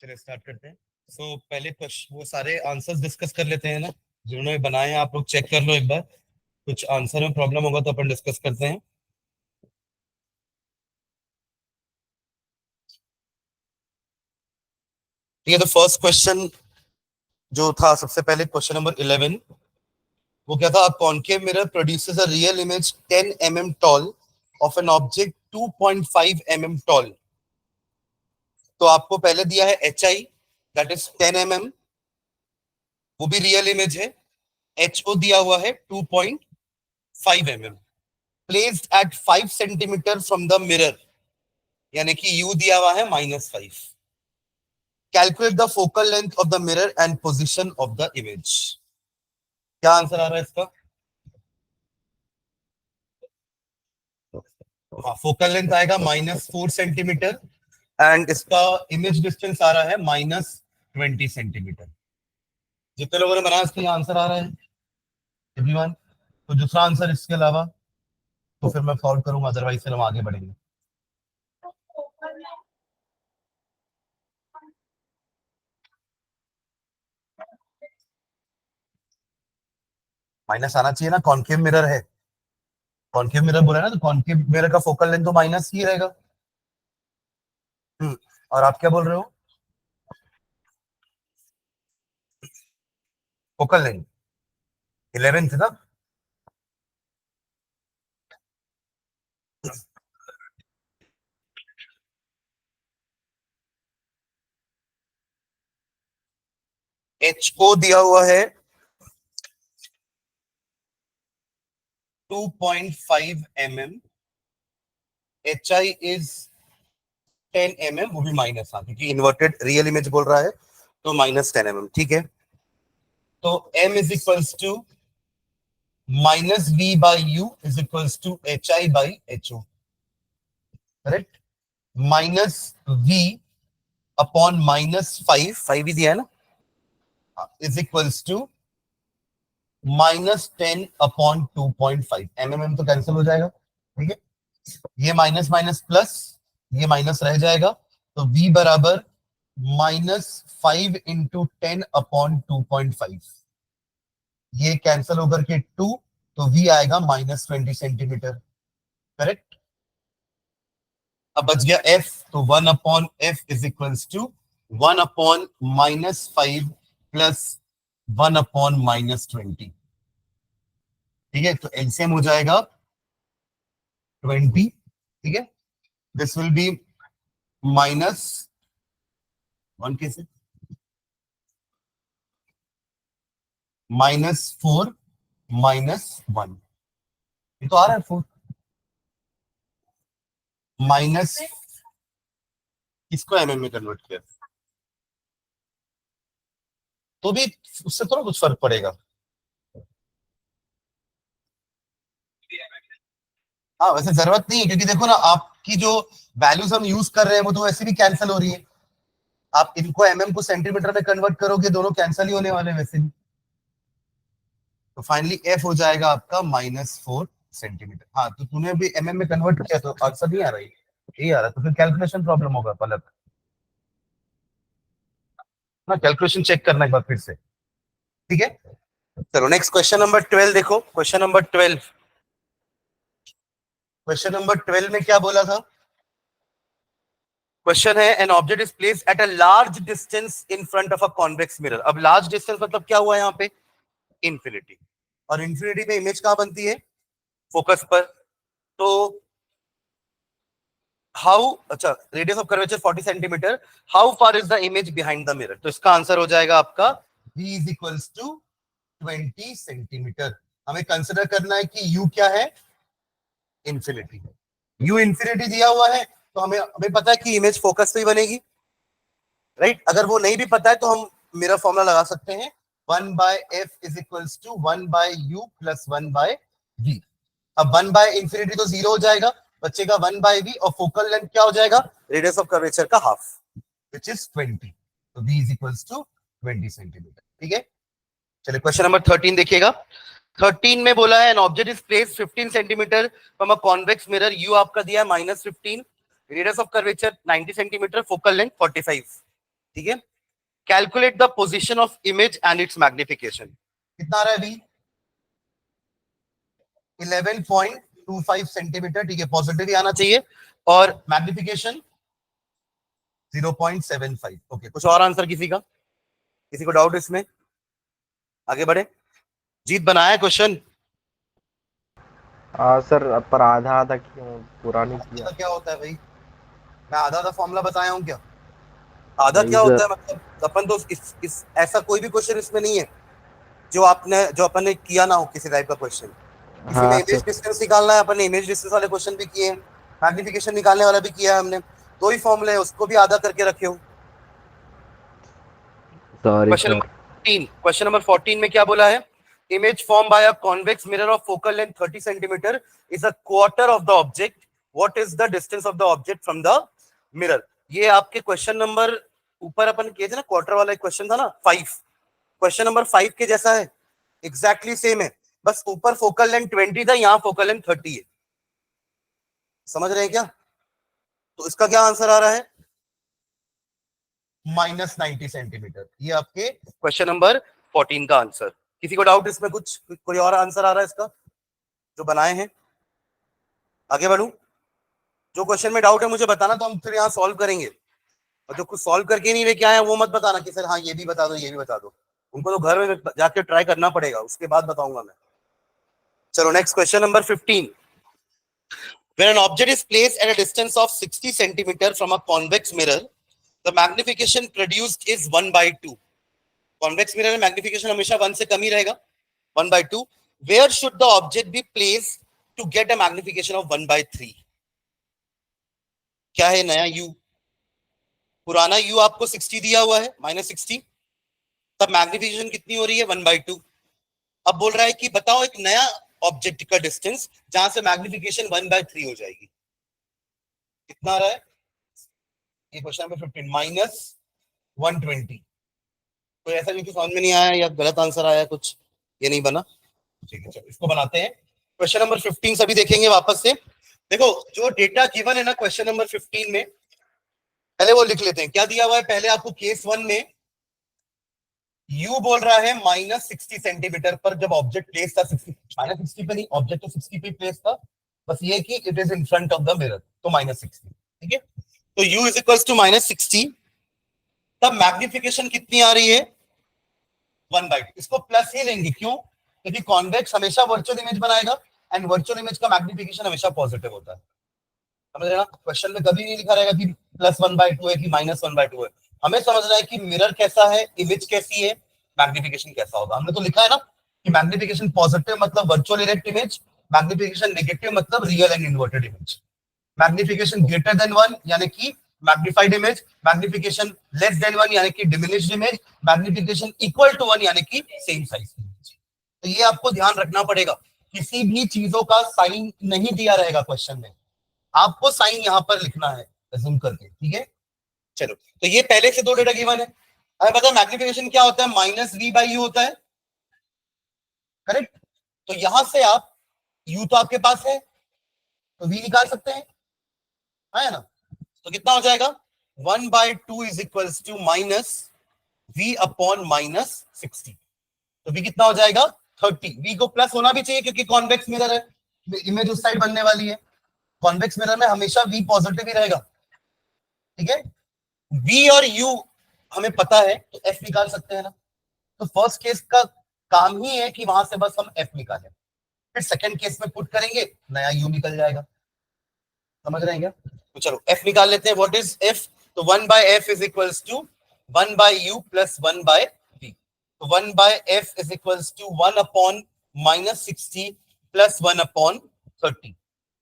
चलिए स्टार्ट करते हैं। पहले वो सारे आंसर्स डिस्कस कर लेते हैं ना, जिन्होंने बनाए हैं। आप लोग चेक कर लो एक बार, कुछ आंसर में प्रॉब्लम होगा तो अपन डिस्कस करते हैं। ठीक है, तो फर्स्ट क्वेश्चन जो था, सबसे पहले क्वेश्चन नंबर 11, वो क्या था? Concave mirror produces a real image 10 mm tall of an object 2.5 mm tall. तो आपको पहले दिया है H I, that is 10 mm, वो भी रियल इमेज है। एच ओ दिया हुआ है 2.5 mm, placed at 5 centimetre from the mirror, यानी कि यू दिया हुआ है -5। Calculate the focal length of the mirror and position of the image. क्या आंसर आ रहा है इसका? फोकल लेंथ आएगा -4 सेंटीमीटर एंड इसका इमेज डिस्टेंस आ रहा है -20 सेंटीमीटर। जितने लोगों ने बनाया इसका आंसर आ रहा है एवरीवन? तो दूसरा आंसर इसके अलावा तो फिर मैं सॉल्व करूंगा, अदरवाइज फिर हम आगे बढ़ेंगे। माइनस आना चाहिए ना, कॉनकेव मिरर है। कॉनकेव मिरर बोला ना, तो कॉनकेव मिरर का फोकल लेंथ तो माइनस ही रहेगा। और आप क्या बोल रहे हो? फोकल लेंथ 11 ना? एच ओ दिया हुआ है 2.5 mm, H I is 10 mm, वो भी माइनस, हाँ, क्योंकि इन्वर्टेड रियल इमेज बोल रहा है तो -10 mm। ठीक है, तो m is equals to -v by u is equals to H I by H O, correct? -v upon -5 ही दिया है ना, is equals to -10 upon 2.5। mm तो कैंसिल हो जाएगा, ठीक है? ये माइनस माइनस प्लस, ये माइनस रह जाएगा, तो v बराबर -5 इंटू 10 अपॉन 2.5। ये कैंसिल होकर के 2, तो v आएगा -20 सेंटीमीटर, करेक्ट? अब बच गया f, तो 1 upon f is equals to 1 upon -5 plus 1 upon -20। ठीक है, तो एलसीएम हो जाएगा 20। ठीक है, दिस विल बी -1 कैसे, -4 -1, ये तो आ रहा है 4 माइनस, इसको एमएम में कन्वर्ट किया तो भी उससे थोड़ा कुछ फर्क पड़ेगा। हाँ, वैसे जरूरत नहीं है, क्योंकि देखो ना, आपकी जो वैल्यूज हम यूज कर रहे हैं वो तो वैसे भी कैंसिल हो रही है। आप इनको एमएम को सेंटीमीटर में कन्वर्ट करोगे, दोनों कैंसिल ही होने वाले हैं वैसे भी। तो फाइनली एफ हो जाएगा आपका -4 सेंटीमीटर। हाँ, तो तूने भी एमएम में कन्वर्ट किया तो आंसर नहीं आ रही, यही आ रहा, तो फिर कैलकुलेशन प्रॉब्लम होगा पलक ना, कैलकुलेशन चेक करना एक बार फिर से। ठीक है, चलो नेक्स्ट क्वेश्चन नंबर 12 देखो। क्वेश्चन नंबर 12, क्वेश्चन नंबर 12 में क्या बोला था? क्वेश्चन है, an object is placed at a large distance in front of a convex mirror. अब लार्ज डिस्टेंस मतलब क्या हुआ यहाँ पे? इंफिनिटी। और इंफिनिटी में इमेज कहां बनती है? फोकस पर। तो हाउ, अच्छा, radius of curvature 40 centimetre, how far is the image behind the mirror? तो इसका आंसर हो जाएगा आपका v is equals to 20 centimetre. हमें कंसिडर करना है कि u क्या है? इंफिनिटी। u इंफिनिटी दिया हुआ है, तो हमें हमें पता है कि इमेज फोकस पे ही बनेगी, राइट? अगर वो नहीं भी पता है तो हम मेरा फॉर्मूला लगा सकते हैं, 1/f is equals to 1/u plus 1/v। अब 1/इंफिनिटी तो 0 हो जाएगा, बचेगा 1/v, और फोकल लेंथ क्या हो जाएगा? रेडियस ऑफ कर्वेचर का हाफ, विच इज 20। तो v is equals to 20 centimetre. ठीक है, चलिए क्वेश्चन नंबर 13 देखिएगा। 13 में बोला है, an object is placed 15 centimetre from a convex mirror, you आपका दिया है -15, radius of curvature 90 centimetre, focal length 45। ठीक है। Calculate the position of image and it's magnification. कितना आ रहा है अभी? 11.25 सेंटीमीटर, ठीक है, पॉजिटिव ही आना चाहिए। और मैग्निफिकेशन 0.75। ओके, कुछ और आंसर किसी का? किसी को डाउट इसमें? आगे बढ़े। जीत बनाया क्वेश्चन। सर पर आधा आधा क्यों पूरा नहीं किया? क्या होता है भाई? मैं आधा आधा फॉर्मूला बताया हूँ क्या? आधा नहीं क्या होता सर। है मतलब? अपन तो इस ऐसा कोई भी क्वेश्चन इसमें नहीं है जो अपन ने किया ना हो किसी टाइप का क्वेश्चन। किसी में हाँ इमेज सर। डिस्टेंस निकालना है, अपन ने इमेज डिस्टेंस वाले क्वेश्चन भी किए हैं, मैग्निफिकेशन निकालने वाला भी किया है हमने। दो ही फॉर्मूले है, उसको भी आधा करके रखे हो। Sorry question sir. Number 14, question number 14 में क्या बोला है? Image form by a convex mirror of focal length 30 centimetre is a quarter of the object. What is the distance of the object from the mirror? ये आपके question number ऊपर अपन किए थे ना, क्वार्टर वाला एक क्वेश्चन था ना, 5। क्वेश्चन नंबर 5 के जैसा है, एग्जैक्टली सेम है, बस ऊपर फोकल लेंथ 20 था, यहाँ फोकल लेंथ 30 है। समझ रहे हैं क्या? तो इसका क्या आंसर आ रहा है? -90 सेंटीमीटर। ये आपके क्वेश्चन नंबर 14 का आंसर। किसी को डाउट इसमें? कुछ कोई और आंसर आ रहा है इसका जो बनाए हैं? आगे बढ़ू। जो क्वेश्चन में डाउट है मुझे बताना, तो हम फिर यहाँ सॉल्व करेंगे। और जो कुछ सॉल्व करके नहीं लेके आए वो मत बताना कि सर हाँ ये भी बता दो, ये भी बता दो। उनको तो घर में जाके ट्राई करना पड़ेगा, उसके बाद बताऊंगा मैं। चलो next, question number 15। When an object is placed at a distance of 60 centimeter from a convex mirror, the magnification produced is 1/2. Convex mirror में magnification हमेशा 1 से कम ही रहेगा, 1/2. Where should the object be placed to get a magnification of 1/3? क्या है नया u? पुराना u आपको 60 दिया हुआ है, -60, तब मैग्निफिकेशन कितनी हो रही है? 1/2। अब बोल रहा है कि बताओ एक नया ऑब्जेक्ट का डिस्टेंस जहां से मैग्निफिकेशन 1/3 हो जाएगी। कितना आ रहा है? ये क्वेश्चन नंबर 15, -120। कोई ऐसा नहीं कि समझ में नहीं आया या गलत आंसर आया कुछ, ये नहीं बना। ठीक है, चलो इसको बनाते हैं। क्वेश्चन नंबर 15 सभी देखेंगे वापस से। देखो जो डेटा गिवन है ना क्वेश्चन नंबर 15 में, पहले वो लिख लेते हैं। क्या दिया हुआ है? पहले आपको केस 1 में u बोल रहा है -60 सेंटीमीटर पर, जब ऑब्जेक्ट प्लेस था 60, -60 पे नहीं, ऑब्जेक्ट तो 60 पे प्लेस था, बस ये कि it is in front of the mirror, तो -60। ठीक है, तो u इज इक्वल्स टू -60। तब मैग्निफिकेशन कितनी आ रही है? 1/2। इसको प्लस ही लेंगे, क्यों? क्योंकि कॉन्वेक्स हमेशा वर्चुअल इमेज बनाएगा, एंड वर्चुअल इमेज का मैग्निफिकेशन हमेशा पॉजिटिव होता है। समझ रहे ना? क्वेश्चन में कभी नहीं लिखा रहेगा कि +1/2 है कि -1/2 है। हमें समझना है कि मिरर कैसा है, इमेज कैसी है, मैग्निफिकेशन कैसा होगा। हमने तो लिखा है ना कि मैग्निफिकेशन पॉजिटिव मतलब virtual erect image, magnification negative मतलब real and inverted image. Magnification greater than 1 यानी कि magnified image, magnification less than 1 यानी कि diminished image, magnification equal to 1 यानी कि सेम साइज इमेज। तो ये आपको ध्यान रखना पड़ेगा, किसी भी चीजों का साइन नहीं दिया रहेगा क्वेश्चन में, आपको साइन यहां पर लिखना है जूम करके। ठीक है, चलो तो ये पहले से दो डेटा गिवन है। हमें पता है मैग्निफिकेशन क्या होता है, -v/u होता है, करेक्ट? तो यहां से आप u तो आपके पास है, तो v निकाल सकते हैं, है ना? तो कितना हो जाएगा? 1/2 इज इक्वल्स टू -v/-60। तो v कितना हो जाएगा? 30। v को प्लस होना भी चाहिए क्योंकि कॉन्वेक्स मिरर है, इमेज उस साइड बनने वाली है। कॉन्वेक्स मिरर में हमेशा v पॉजिटिव ही रहेगा। ठीक है, v और u हमें पता है, तो f निकाल सकते हैं ना। तो फर्स्ट केस का काम ही है कि वहां से बस हम f निकालें, फिर सेकंड केस में पुट करेंगे, नया u निकल जाएगा। समझ रहे हैं क्या? तो चलो f निकाल लेते हैं। What is f? तो 1/f is equals to 1/u plus 1/v। तो 1/f is equals to 1/-60 plus 1/30।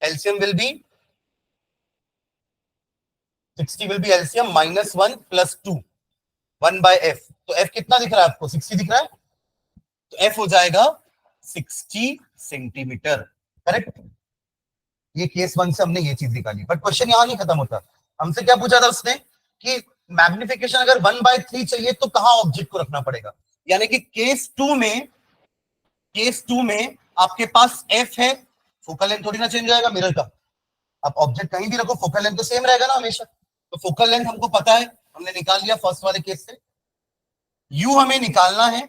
LCM will be 60 will be LCM -1 plus 2, 1/f। तो f कितना दिख रहा है आपको? 60 दिख रहा है, तो f हो जाएगा 60 सेंटीमीटर। करेक्ट? ये केस 1 से हमने ये चीज निकाली, बट क्वेश्चन यहां नहीं खत्म होता। हमसे क्या पूछा था उसने कि मैग्निफिकेशन अगर 1/3 चाहिए तो कहां ऑब्जेक्ट को रखना पड़ेगा। यानी कि केस 2 में आपके पास f है, फोकल लेंथ थोड़ी ना चेंज जाएगा मिरर का। आप ऑब्जेक्ट कहीं भी रखो, फोकल लेंथ तो सेम रहेगा ना हमेशा। तो फोकल लेंथ हमको पता है हमने निकाल लिया फर्स्ट वाले केस से। u हमें निकालना है,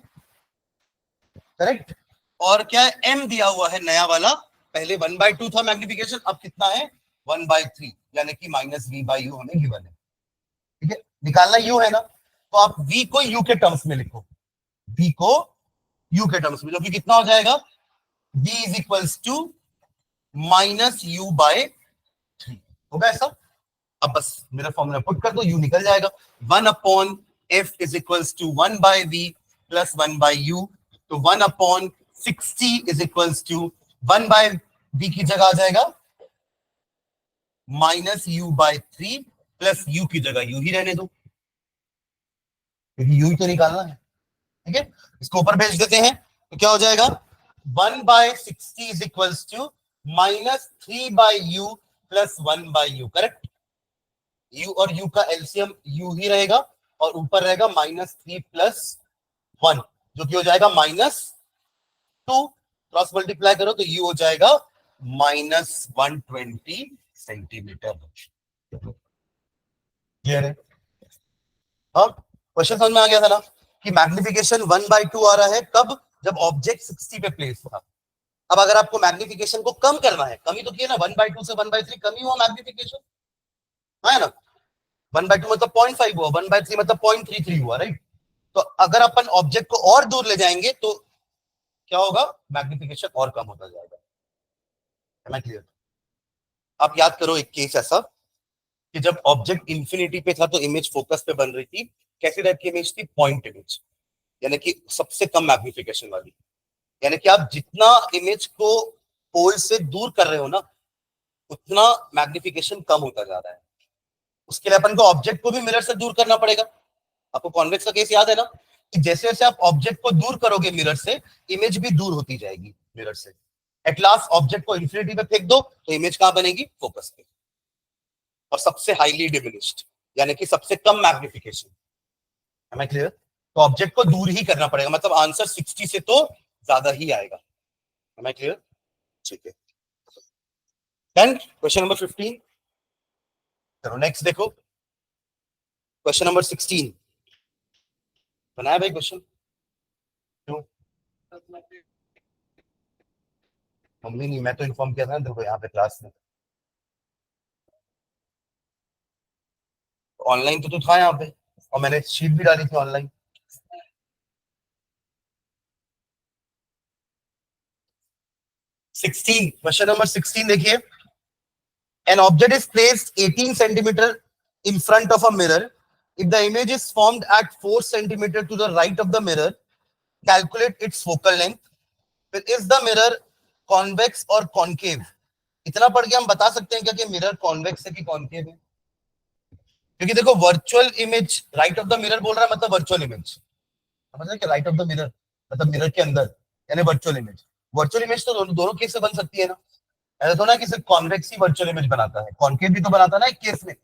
करेक्ट। और क्या है, m दिया हुआ है नया वाला, पहले 1/2 था मैग्निफिकेशन, अब कितना है 1/3, यानी कि -v/u हमें गिवन है। ठीक है, निकालना u है ना, तो आप v को u के टर्म्स में लिखो, v को u के टर्म्स में, जो कि कितना हो जाएगा, v is equals to -u/3 होगा ऐसा। अब बस मेरा फॉर्मूला पुट कर दो, u निकल जाएगा, 1/f is equals to 1/v plus 1/u, तो 1/60 इज इक्वल्स टू 1/v की जगह आ जाएगा -u/3 प्लस u की जगह u ही रहने दो, क्योंकि u ही तो निकालना है। ठीक है, इसको ऊपर भेज देते हैं, तो क्या हो जाएगा, 1/60 is equals to -3/u plus 1/u, correct. u और u का एलसीएम u ही रहेगा, और ऊपर रहेगा -3 प्लस 1, जो कि हो जाएगा -2, क्रॉस मल्टीप्लाई करो तो u हो जाएगा -120 सेंटीमीटर। क्लियर है? हाँ, क्वेश्चन समझ में आ गया था ना, कि मैग्निफिकेशन 1/2 आ रहा है कब, जब ऑब्जेक्ट 60 पे प्लेस था। अब अगर आपको मैग्निफिकेशन को कम करना है, कमी तो किया ना, 1/2 से 1/3 कमी हुआ मैग्निफिकेशन, है ना, 1/2 मतलब 0.5 हुआ, 1/3 मतलब 0.33 हुआ, राइट। तो अगर अपन ऑब्जेक्ट को और दूर ले जाएंगे तो क्या होगा, मैग्निफिकेशन और कम होता जाएगा। है ना क्लियर? आप याद करो एक केस ऐसा, कि जब ऑब्जेक्ट इंफिनिटी पे था तो इमेज फोकस पे बन रही थी, कैसी टाइप की इमेज थी, पॉइंट इमेज, यानी कि सबसे कम मैग्निफिकेशन वाली, यानी कि आप जितना इमेज को पोल से दूर कर रहे हो ना, उतना मैग्निफिकेशन कम होता जा रहा है। उसके लिए अपन को ऑब्जेक्ट को भी मिरर से दूर करना पड़ेगा। आपको कॉन्वेक्स का केस याद है ना, कि जैसे जैसे आप ऑब्जेक्ट को दूर करोगे मिरर से, इमेज भी दूर होती जाएगी मिरर से। एट लास्ट ऑब्जेक्ट को इंफिनिटी पे फेंक दो तो इमेज कहां बनेगी, फोकस पे, और सबसे हाईली डिमिनिश्ड, यानी कि सबसे कम मैग्निफिकेशन। है क्लियर? तो ऑब्जेक्ट को दूर ही करना पड़ेगा, मतलब आंसर 60 से तो ज्यादा ही आएगा। है क्लियर? ठीक है, देन क्वेश्चन नंबर 15। चलो नेक्स्ट देखो, क्वेश्चन नंबर 16 बनाया भाई क्वेश्चन, क्यों मम्मी नहीं, मैं तो इन्फॉर्म किया था ना देखो यहाँ पे क्लास में, ऑनलाइन तो तू था यहाँ पे, और मैंने शीट भी डाली थी ऑनलाइन। 16, क्वेश्चन नंबर 16 देखिए, an object is placed 18 centimeter in front of a mirror. If the image is formed at 4 centimeter to the right of the mirror, calculate its focal length. फिर is the mirror convex or concave? इतना पढ़ के हम बता सकते हैं क्या कि मिरर कॉन्वेक्स है कि कॉन्केव है? क्योंकि देखो virtual image right of the mirror बोल रहा है, मतलब वर्चुअल इमेज, समझ रहे, कि राइट ऑफ द मिरर मतलब मिरर के अंदर, यानी वर्चुअल इमेज। वर्चुअल इमेज तो दोनों केस से बन सकती है ना, ऐसा तो ना कि सिर्फ कॉन्वेक्स ही वर्चुअल इमेज बनाता है, कॉन्केव भी तो बनाता है ना एक केस में।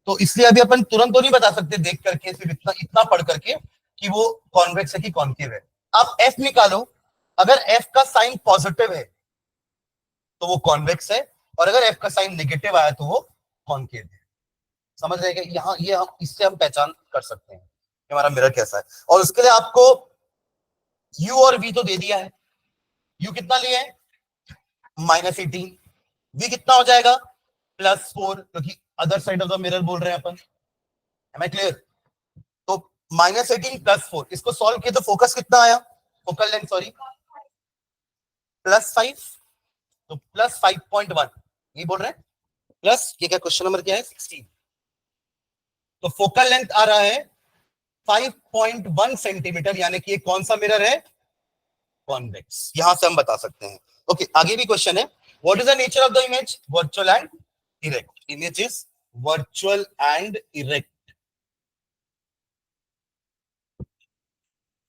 तो इसलिए अभी अपन तुरंत तो नहीं बता सकते देख करके, सिर्फ इतना इतना पढ़ करके कि वो कॉन्वेक्स है कि कॉन्केव है। आप एफ निकालो, अगर एफ का साइन पॉजिटिव है तो वो कॉन्वेक्स है, और अगर एफ का साइन नेगेटिव आया तो वो कॉन्केव है। समझ रहे हैं? यहाँ ये हम इससे हम पहचान कर सकते हैं कि हमारा मिरर कैसा है। और उसके लिए आपको यू और वी तो दे दिया है, यू कितना लिया है -18, वी कितना हो जाएगा +4, क्योंकि other side of the mirror बोल रहे हैं अपन। M I clear? तो -18 +4, इसको सॉल्व किया तो फोकस कितना आया, फोकल लेंथ सॉरी, +5, तो +5.1, ये बोल रहे हैं प्लस, ये क्या क्वेश्चन नंबर क्या है 16, तो फोकल लेंथ आ रहा है 5.1 सेंटीमीटर, यानी कि ये कौन सा मिरर है, कॉन्वेक्स। यहां से हम बता सकते हैं। ओके, आगे भी क्वेश्चन है, what is the nature of the image, virtual and erect, image is virtual and erect,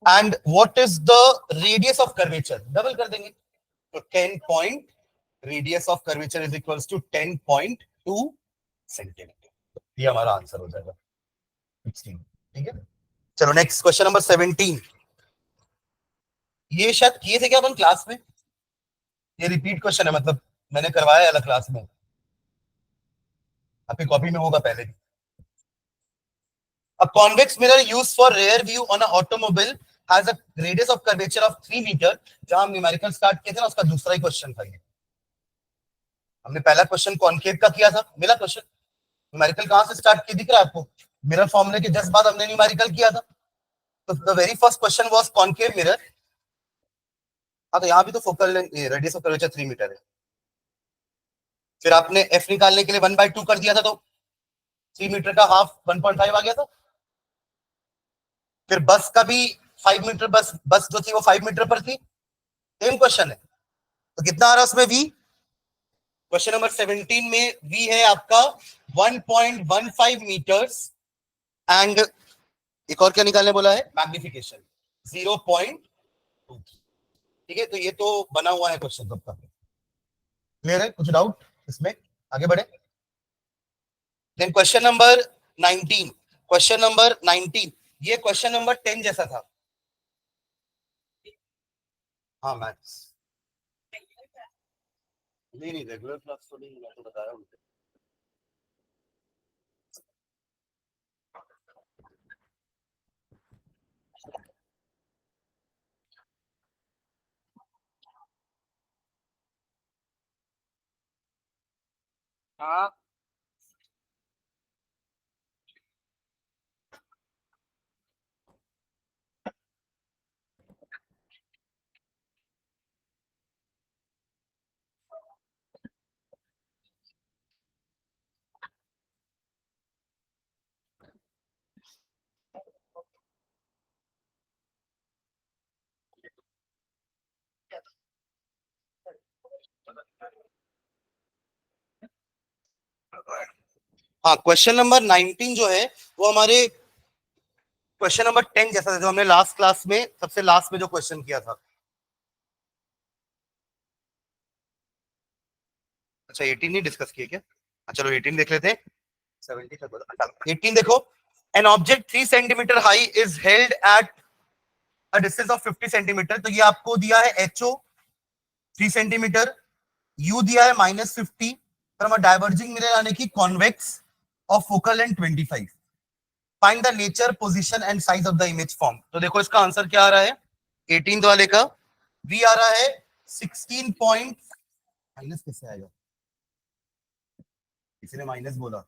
and what is the radius of curvature, double कर देंगे तो 10 point, radius of curvature is equals to 10.2 centimetre, ये हमारा answer हो जाएगा 16। ठीक है, चलो नेक्स्ट क्वेश्चन नंबर 17, ये शायद किए थे क्या अपन क्लास में, ये रिपीट क्वेश्चन है, मतलब मैंने करवाया अलग क्लास में, आपकी कॉपी में होगा पहले भी। A convex mirror used for rear view on an automobile has a radius of curvature of 3 metre. जहां हम न्यूमेरिकल स्टार्ट किए थे ना, उसका दूसरा ही क्वेश्चन था ये। हमने पहला क्वेश्चन कॉनकेव का किया था, मिला क्वेश्चन। न्यूमेरिकल कहां से स्टार्ट किया दिख रहा है आपको? मिरर फॉर्मूले के जस्ट बाद हमने न्यूमेरिकल किया था। तो the very first question was concave mirror. हाँ, तो यहाँ भी तो focal radius of curvature 3 metre है। फिर आपने एफ निकालने के लिए 1/2 कर दिया था, तो 3 मीटर का हाफ 1.5 आ गया था। फिर बस का भी 5 मीटर, बस जो थी वो 5 मीटर पर थी। सेम क्वेश्चन है, तो कितना आ रहा है उसमें वी? क्वेश्चन नंबर 17 में वी है आपका 1.15 मीटर्स एंड एक और क्या निकालने बोला है? मैग्निफिकेशन 0.2। ठीक है, तो ये तो बना हुआ है क्वेश्चन सबका। क्लियर है? कुछ डाउट इसमें? आगे बढ़े। Then question number 19। Question number 19 ये क्वेश्चन नंबर 10 जैसा था। हाँ मैथ्स नहीं रेगुलर क्लास तो नहीं, मैं तो बता रहा हूँ। हाँ हाँ, क्वेश्चन नंबर 19 जो है वो हमारे क्वेश्चन नंबर 10 जैसा था, जो हमने लास्ट क्लास में सबसे लास्ट में जो क्वेश्चन किया था। अच्छा 18 नहीं डिस्कस किया क्या? चलो 18 देख लेते हैं। 70 तक बता। 18 देखो, an object 3 centimetre high is held at a distance of 50 centimetre. तो ये आपको दिया है एचओ 3 सेंटीमीटर, यू दिया है -50, फ्रॉम अ डाइवर्जिंग मिरर यानी कि convex of focal length 25। Find the nature, position and size of the image form. तो देखो इसका आंसर क्या आ रहा है 18 वाले का? वी आ रहा है 16 पॉइंट, माइनस कैसे आएगा? किसी ने माइनस बोला,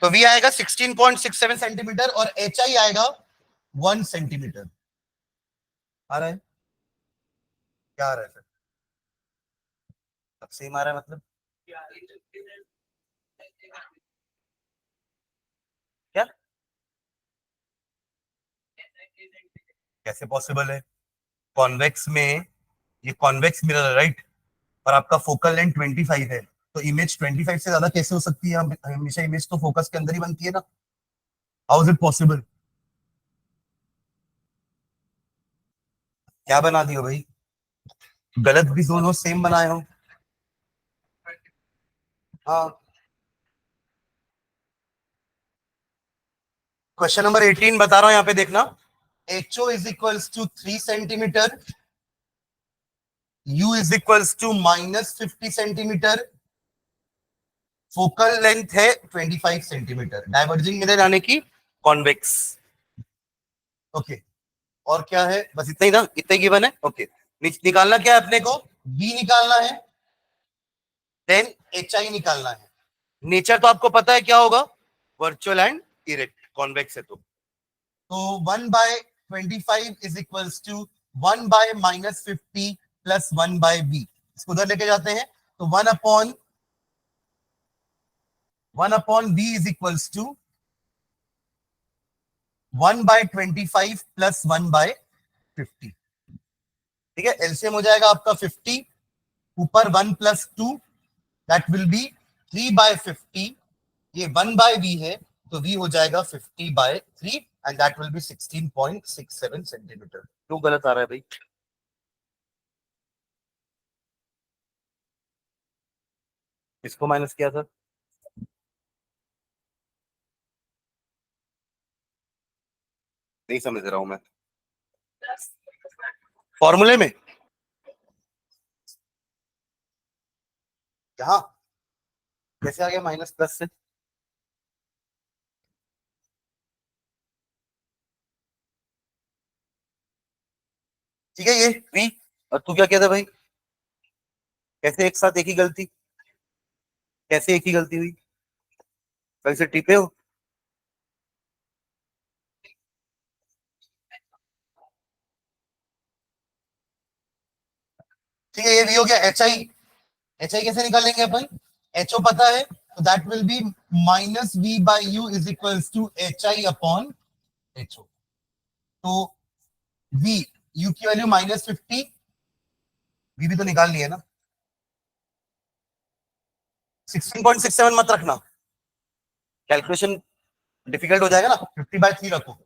तो वी आएगा 16.67 सेंटीमीटर और एच आई आएगा 1 सेंटीमीटर। आ रहा है? क्या आ रहा है सर? अब सेम आ रहा है मतलब क्या? कैसे पॉसिबल है? कॉन्वेक्स में, ये कॉन्वेक्स मिरर है राइट, और आपका फोकल लेंथ 25 है, तो इमेज 25 से ज्यादा कैसे हो सकती है? हमेशा इमेज तो फोकस के अंदर ही बनती है ना। How is it possible? क्या बना दियो भाई? गलत भी दोनों सेम बनाए हो। हाँ, क्वेश्चन नंबर 18 बता रहा हूं, यहाँ पे देखना। HO is equals to 3 centimetre, u is equals to -50 centimetre, focal length है 25 सेंटीमीटर, डाइवर्जिंग मिरर यानी कि कॉन्वेक्स। ओके, और क्या है? बस इतना ही ना, इतना गिवन है। ओके, निकालना क्या है अपने को? बी निकालना है, देन एच आई निकालना है। नेचर तो आपको पता है क्या होगा? वर्चुअल एंड इरेक्ट, कॉन्वेक्स है तो 1/25 is equals to 1/-50 plus 1/b। इसको उधर लेके जाते हैं, तो 1/1/b is equals to 1/25 plus 1/50। ठीक है, एलसीएम हो जाएगा आपका 50, ऊपर 1 प्लस 2, दैट विल बी 3/50। ये 1/v है, तो v हो जाएगा 50/3 and that will B 16.67 centimetre. क्यों गलत आ रहा है भाई? इसको माइनस किया था, नहीं समझ रहा हूं मैं फॉर्मूले में। यहाँ कैसे आ गया माइनस प्लस से? ठीक है ये V। और तू क्या कहता भाई, कैसे एक साथ एक ही गलती, कैसे एक ही गलती हुई, कल से टिपे हो? ठीक है ये V हो गया। HI कैसे निकालेंगे अपन, HO पता है तो that will be minus V by u is equals to HI upon HO। तो V, U की वैल्यू -50, V भी तो निकाल लिया ना। 16.67 मत रखना, कैलकुलेशन डिफिकल्ट हो जाएगा ना। 50/3 रखो,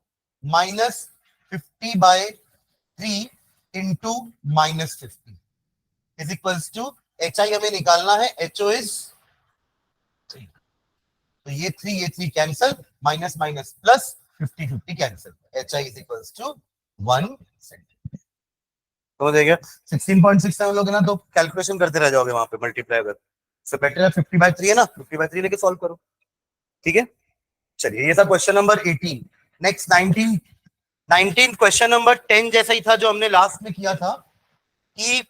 -50/3 into -50 is equals to HI हमें निकालना है, HO इज 3। तो ये 3 cancel, minus minus plus, 50 cancel, HI is equals to 1 centimetre. तो देखिए 16.67 लोगे ना तो कैलकुलेशन करते रह जाओगे वहां पे मल्टीप्लाई अगर, सो बेटर है 50/3 है ना, 50/3 लेके सॉल्व करो। ठीक है चलिए ये था question number 18। Next 19 question number 10 जैसा ही था जो हमने लास्ट में किया था कि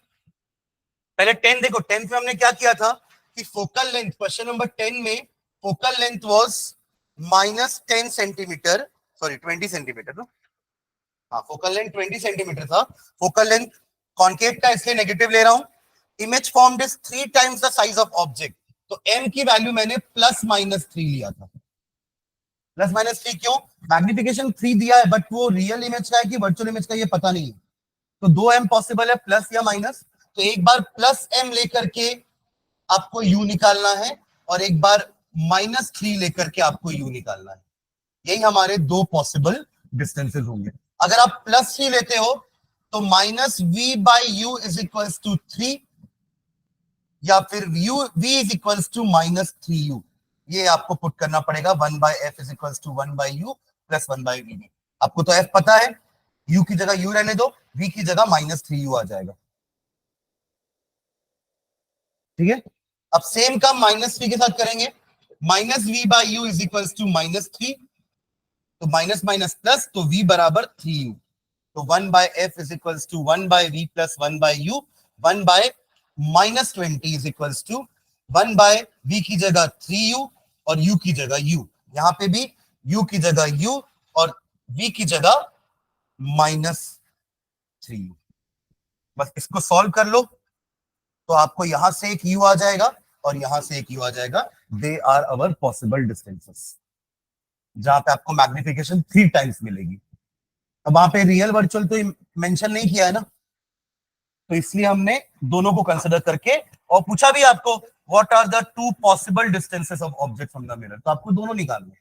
पहले 10 देखो, 10th में हमने क्या किया था कि फोकल लेंथ, क्वेश्चन नंबर 10 में focal length was -10 centimetre, sorry 20 centimetre ना, हाँ फोकल लेंथ 20 सेंटीमीटर था। फोकल लेंथ कॉन्केव का इसलिए नेगेटिव ले रहा हूं। Image formed is 3 times the size of object, तो m की वैल्यू मैंने +-3 लिया था। +-3 क्यों, मैग्निफिकेशन 3 दिया है बट वो रियल इमेज का है कि वर्चुअल इमेज का ये पता नहीं है, तो 2m पॉसिबल है, प्लस या माइनस। तो एक बार +m लेकर के आपको u निकालना है और एक बार -3 लेकर के आपको u निकालना है। यही हमारे दो पॉसिबल डिस्टेंसेस होंगे। अगर आप +3 लेते हो तो -v/u इज इक्वल्स टू 3 या फिर v is equals to -3u। ये आपको पुट करना पड़ेगा 1/f is equals to 1/u plus 1/v। आपको तो f पता है, u की जगह u रहने दो, v की जगह -3u आ जाएगा। ठीक है अब सेम काम -3 के साथ करेंगे, -v/u इज इक्वल्स टू -3, तो माइनस माइनस प्लस, तो v बराबर 3u। तो 1/f is equals to 1/v plus 1/u, 1/-20 is equals to 1/v की जगह 3u और u की जगह u, यहां पे भी u की जगह u और v की जगह -3u। बस इसको सॉल्व कर लो तो आपको यहां से एक u आ जाएगा और यहां से एक u आ जाएगा। They are our possible distances, जहां पे आपको मैग्निफिकेशन 3 टाइम्स मिलेगी। अब वहां पे रियल वर्चुअल तो मेंशन नहीं किया है ना, तो इसलिए हमने दोनों को कंसिडर करके, और पूछा भी आपको what are the 2 possible distances of object from the mirror, तो आपको दोनों निकालने।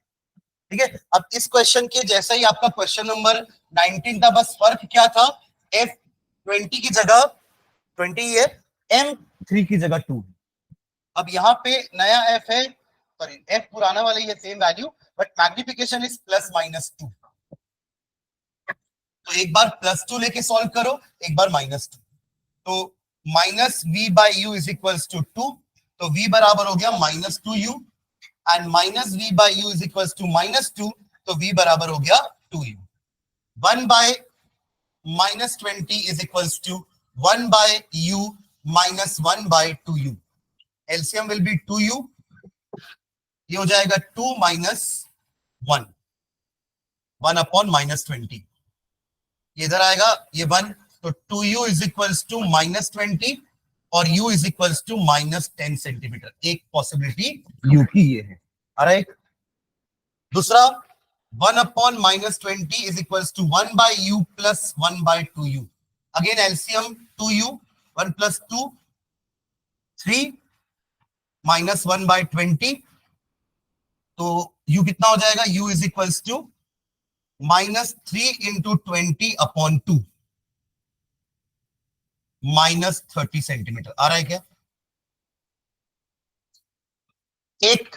ठीक है अब इस क्वेश्चन के जैसा ही आपका क्वेश्चन नंबर 19 था, बस फर्क क्या था, F20 की जगह 20 है, M3 की जगह 2। अब यहाँ पे नया F है, सॉरी F पुराना वाला ही है, same value, but magnification is +-2। तो एक बार +2 लेके सॉल्व करो, एक बार -2। तो -v/u इज इक्वल्स टू 2, तो v बराबर हो गया -2u, and -v/u is equals to -2, तो v बराबर हो गया 2u। 1/-20 is equals to 1/u minus 1/2u। LCM will be 2u, ये हो जाएगा 2 minus 1, 1 अपॉन -20, ये इधर आएगा ये 1, तो 2u इज इक्वल्स टू -20 और u is equals to -10 centimetre. एक पॉसिबिलिटी u की ये है। अरे दूसरा 1 upon -20 is equals to 1/u plus 1/2u। Again LCM 2u, 1 plus 2 3 minus 1/20, तो u कितना हो जाएगा, u is equals to -3 into 20 upon 2, -30 centimetre. आ रहा है क्या? एक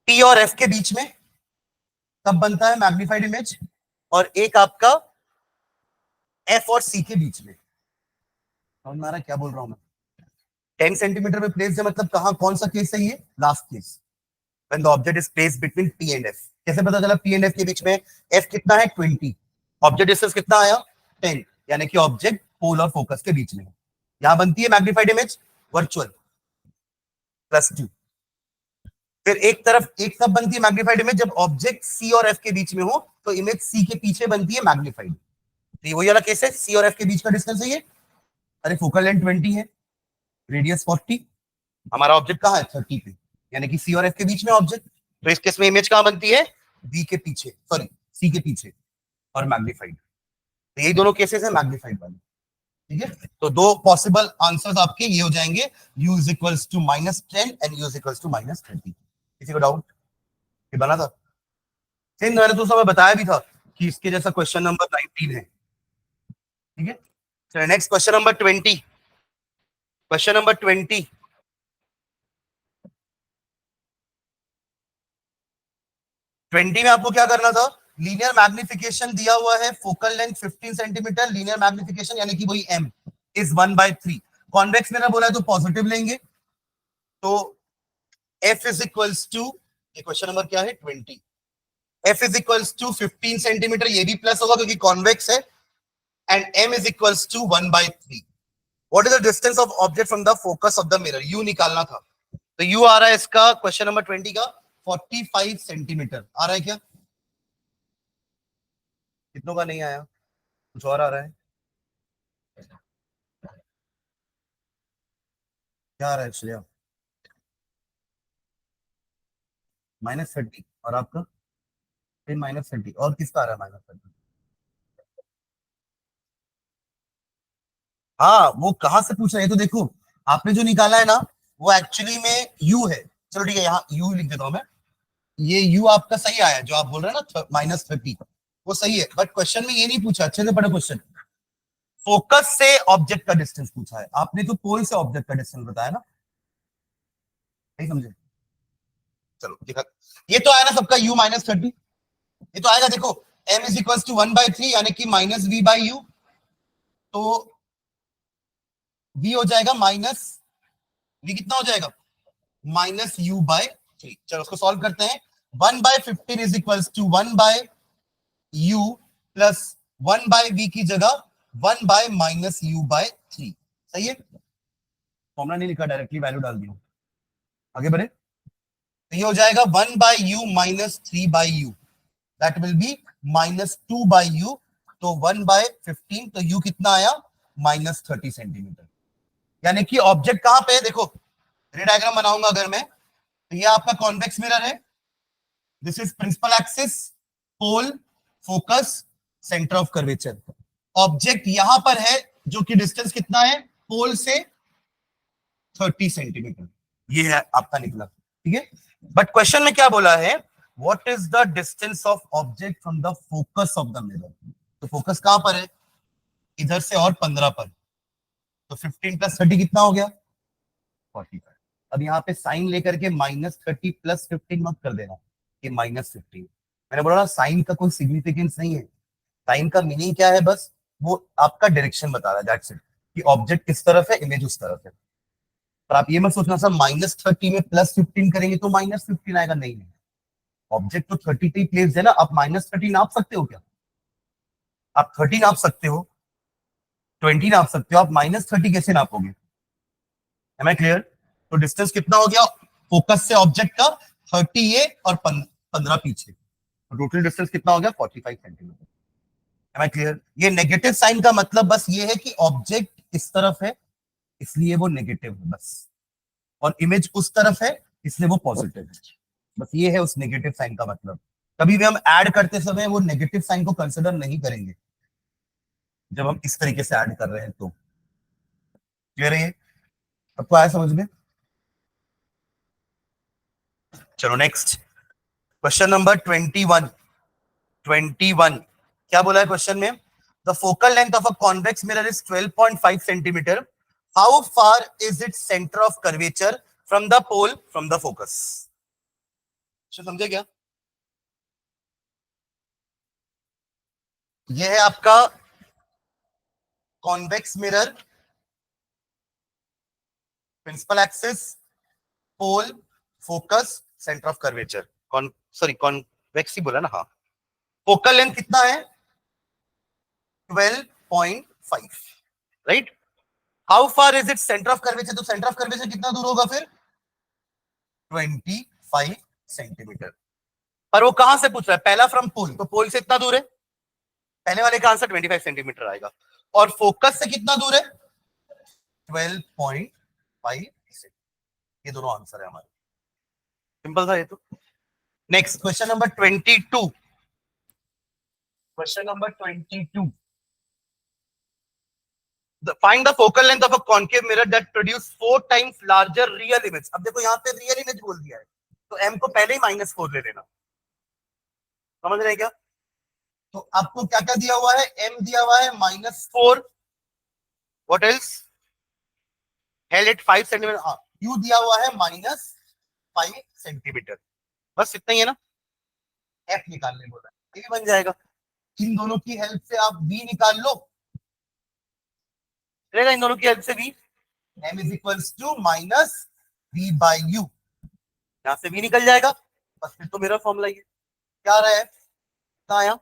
P और F के बीच में तब बनता है मैग्निफाइड इमेज, और एक आपका F और C के बीच में। समझ में आ रहा है क्या बोल रहा हूं मैं? 10 सेंटीमीटर पे प्लेस है, मतलब कहां, कौन सा केस है ये, last case, when the object is placed between P and F। कैसे पता चला P एंड F के बीच में? F कितना है 20, ऑब्जेक्ट डिस्टेंस कितना आया 10, यानी कि ऑब्जेक्ट पोल और फोकस के बीच में है। यहां बनती है मैग्नीफाइड इमेज वर्चुअल +2। फिर एक तरफ एक तब बनती है मैग्नीफाइड इमेज जब ऑब्जेक्ट सी और एफ के बीच में हो, तो इमेज सी के पीछे बनती है मैग्नीफाइड। तो ये वही वाला केस है, सी और एफ के बीच का डिस्टेंस है ये। अरे फोकल लेंथ 20 है, रेडियस 40, हमारा ऑब्जेक्ट कहाँ है 30 पे, यानी कि सी और एफ के बीच में ऑब्जेक्ट। तो इस केस में इमेज कहां बनती है, बी के पीछे, सॉरी सी के पीछे और मैग्नीफाइड। तो यही दोनों केसेस है मैग्नीफाइड वाले। ठीक है, तो दो पॉसिबल आंसर्स आपके ये हो जाएंगे, u is equals to -10 and u is equals to -30। किसी को डाउट? ये बना था सेम, मैंने तो समय बताया भी था कि इसके जैसा क्वेश्चन नंबर 19 है। ठीक है, चलिए next question number 20। Question number 20, में आपको क्या करना था, लीनियर मैग्निफिकेशन दिया हुआ है, focal length 15 centimetre, linear magnification यानी कि वही m इज 1/3। कॉन्वेक्स मैंने बोला है तो पॉजिटिव लेंगे, तो f इज इक्वल्स टू, ये क्वेश्चन नंबर क्या है 20, f is equals to 15 centimetre, ये भी प्लस होगा क्योंकि कॉन्वेक्स है, and m is equals to 1/3। What is the distance of object from the focus of the mirror, u निकालना था। तो u आ रहा है इसका क्वेश्चन नंबर 20 का 45 सेंटीमीटर आ रहा है क्या? कितनों का नहीं आया, कुछ और आ रहा है? क्या आ रहा है श्रेया? -30, और आपका फिर -30, और किसका आ रहा है -30? हाँ, वो कहां से पूछ रहे हैं, तो देखो आपने जो निकाला है ना, वो एक्चुअली में u है। चलो ठीक है, यहाँ u लिख देता हूं मैं। ये u आपका सही आया, जो आप बोल रहे हैं ना -30, वो सही है। बट क्वेश्चन में ये नहीं पूछा, अच्छे से पढ़ो क्वेश्चन। फोकस से ऑब्जेक्ट का डिस्टेंस पूछा है, आपने तो पोल से ऑब्जेक्ट का डिस्टेंस बताया ना, नहीं समझे? चलो देखा, ये तो आया ना सबका u -30, ये तो आएगा। देखो m इज इक्वल टू 1/3 यानी कि -v/u, तो v हो जाएगा v कितना हो जाएगा -u/3। चलो उसको सॉल्व करते हैं। 1/15 is equal to 1/u plus 1/v की जगह 1/-u/3। सही है, फॉर्मूला नहीं लिखा, डायरेक्टली वैल्यू डाल दी। आगे बढ़े, तो ये हो जाएगा 1/u -3/u, that will B -2/u। तो 1/15, तो u कितना आया -30 सेंटीमीटर। यानी कि ऑब्जेक्ट कहां पे है, देखो रे डायग्राम बनाऊंगा अगर मैं, तो ये आपका कॉन्वेक्स मिरर है, this is principal axis, pole, focus, centre of curvature. Object यहां पर है, जो कि डिस्टेंस कितना है पोल से 30 सेंटीमीटर, ये है आपका निकला। ठीक है, बट क्वेश्चन में क्या बोला है, what is the distance of object from the focus of the mirror. तो फोकस कहां पर है, इधर से और 15 पर, तो 15 + 30 कितना हो गया 45। अब यहाँ पे साइन लेकर के -30 + 15 मत कर देना, ये -15। मैंने बोला ना साइन का कोई सिग्निफिकेंस नहीं है, साइन का मीनिंग क्या है, बस वो आपका डायरेक्शन बता रहा है, दैट्स इट, कि ऑब्जेक्ट किस तरफ है, इमेज उस तरफ है। पर आप ये मत सोचना सर -30 में +15 करेंगे तो -15 आएगा, नहीं नहीं, ऑब्जेक्ट तो 30 पे प्लेस है ना। आप -30 नाप सकते हो क्या, आप 30 नाप सकते हो, 20 नाप सकते हो, आप -30 कैसे नापोगे? Am I clear? तो डिस्टेंस कितना हो गया फोकस से ऑब्जेक्ट का, 30 ये और 15 पीछे, टोटल डिस्टेंस कितना हो गया 45 सेंटीमीटर। Am I clear? ये नेगेटिव साइन का मतलब बस ये है कि ऑब्जेक्ट इस तरफ है इसलिए वो नेगेटिव है बस, और इमेज उस तरफ है इसलिए वो पॉजिटिव है, बस ये है उस नेगेटिव साइन का मतलब। कभी भी हम ऐड करते समय वो नेगेटिव साइन को कंसिडर नहीं करेंगे जब हम इस तरीके से ऐड कर रहे हैं, तो क्लियर है ये, आपको आया समझ में? चलो नेक्स्ट, क्वेश्चन नंबर 21। 21 क्या बोला है क्वेश्चन में, the focal length of a convex mirror is 12.5 centimetre, how far is it centre of curvature from the pole from the focus. समझे क्या? यह है आपका convex mirror, principal axis, pole, focus, centre of curvature, sorry convex ही बोला ना, हाँ। Focal length कितना है 12.5 5, right? How far is it centre of curvature? तो सेंटर ऑफ कर्वेचर कितना दूर होगा फिर? 25 सेंटीमीटर। पर वो कहां से पूछ रहा है? पहला फ्रॉम पोल, तो पोल से इतना दूर है, पहले वाले का आंसर 25 सेंटीमीटर आएगा। और फोकस से कितना दूर है? 12.5। ये दोनों आंसर है हमारे। सिंपल था ये तो। Next question number 22। Question number 22। Find the focal length of a concave mirror that produce 4 times larger real image। अब देखो यहाँ पे रियल इमेज बोल दिया है, तो m को पहले ही -4 ले लेना। समझ रहे क्या? तो आपको क्या क्या दिया हुआ है? m दिया हुआ है -4, what else? held at 5 centimetre. u दिया हुआ है -5 सेंटीमीटर। बस इतना ही है ना। f निकालने बोला है, ये भी बन जाएगा। इन दोनों की हेल्प से आप v निकाल लो, रहेगा इन दोनों की हेल्प से v। m is equals to -v by u। यहां से v निकल जाएगा, बस फिर तो मेरा फॉर्मूला ये क्या आ रहा है? कितना आया?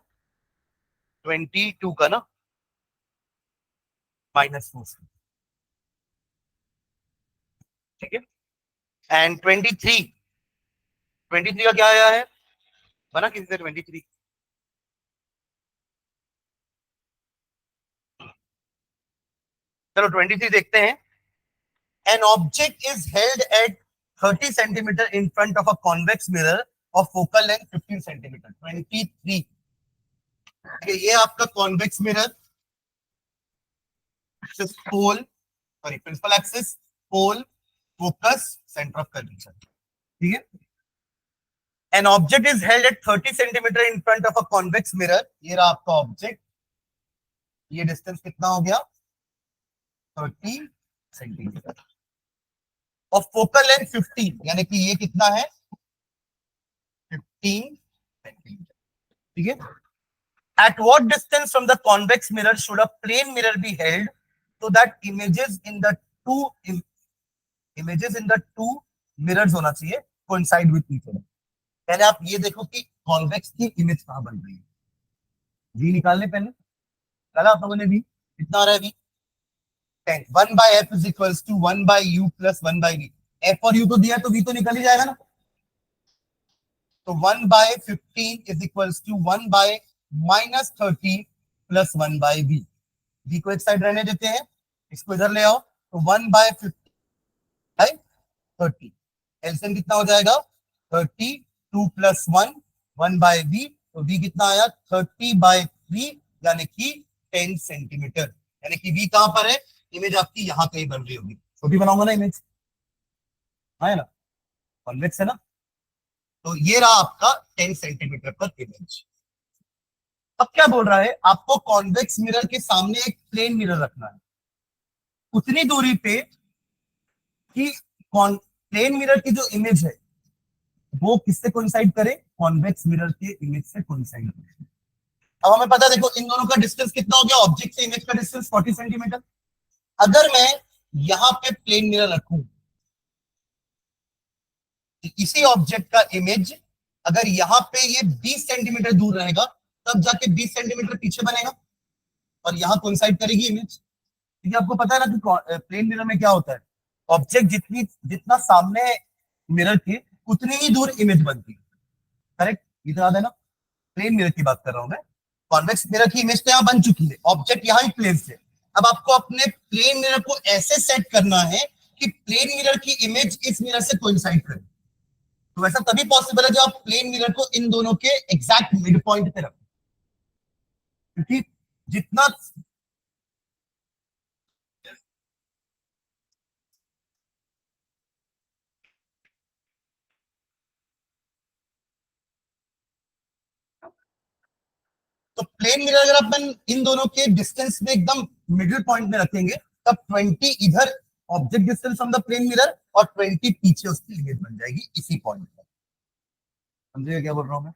22 का ना, -4, ठीक है। एंड 23 का क्या आया है? बना किसी से 23? चलो 23 देखते हैं। An object is held at 30 centimeter in front of a convex mirror of focal length 15 centimeter। 23, ये आपका convex mirror, pole, sorry principal axis, pole, focus, centre of curvature, ठीक है। An object is held at 30 centimeter in front of a convex mirror। ये रहा आपका object, ये distance कितना हो गया? 30 सेंटीमीटर। और फोकल लेंथ 15, यानी कि ये कितना है? 15 सेंटीमीटर, ठीक है। At what distance from the convex mirror should a plane mirror be held so that images in the two mirrors होना चाहिए coincide with each other। पहले आप ये देखो कि कॉन्वेक्स की इमेज कहां बन रही है। v निकालने पहले चला आप लोगों ने v कितना आ रहा है? v 10। 1 by f is equals to 1 by u plus 1 by v। f और u तो दिया, तो v तो निकल ही जाएगा ना। तो 1 by 15 is equals to 1 by -30 plus 1 by v। v को एक साइड रहने देते हैं, इसको इधर ले आओ, तो 1 by 15 by 30। एलसीएम कितना हो जाएगा? 30, 2 plus 1, 1 by v। तो v कितना आया? 30 by 3, यानी कि 10 सेंटीमीटर। यानी कि v कहां पर है? इमेज आपकी यहां कहीं बन रही होगी। छोटी बनाऊंगा ना इमेज, है ना, कॉन्वेक्स है ना। तो ये रहा आपका 10 सेंटीमीटर पर इमेज। अब क्या बोल रहा है? आपको कॉन्वेक्स मिरर के सामने एक प्लेन मिरर रखना है, उतनी दूरी पे कि प्लेन मिरर की जो इमेज है वो किससे कोइंसाइड करे? कॉन्वेक्स मिरर के इमेज से कोइंसाइड करे। अब हमें पता है, देखो इन दोनों का डिस्टेंस कितना हो गया? ऑब्जेक्ट से इमेज का डिस्टेंस 40 सेंटीमीटर। अगर मैं यहां पे प्लेन मिरर रखूं, इसी ऑब्जेक्ट का इमेज अगर यहां पे ये 20 सेंटीमीटर दूर रहेगा, तब जाके 20 सेंटीमीटर पीछे बनेगा और यहां कोइंसाइड करेगी इमेज। क्योंकि आपको पता है ना कि प्लेन मिरर में क्या होता है, ऑब्जेक्ट जितना सामने मिरर के उतनी ही दूर इमेज बनती है, करेक्ट? ये तो याद है ना, प्लेन मिरर की बात कर रहा हूं मैं। कॉन्वेक्स मिरर की इमेज तो यहां बन चुकी है, ऑब्जेक्ट यहां ही प्लेस है। अब आपको अपने प्लेन मिरर को ऐसे सेट करना है कि प्लेन मिरर की इमेज इस मिरर से कोइंसाइड करे। तो वैसा तभी पॉसिबल है जब आप प्लेन मिरर को इन दोनों के एग्जैक्ट मिड पॉइंट पे रखें, क्योंकि जितना तो प्लेन मिरर अगर अपन इन दोनों के डिस्टेंस में एकदम मिडिल पॉइंट में रखेंगे, तब 20 इधर object distance from the plane mirror और 20 पीछे उसकी इमेज बन जाएगी इसी पॉइंट पर। समझिए क्या बोल रहा हूं मैं?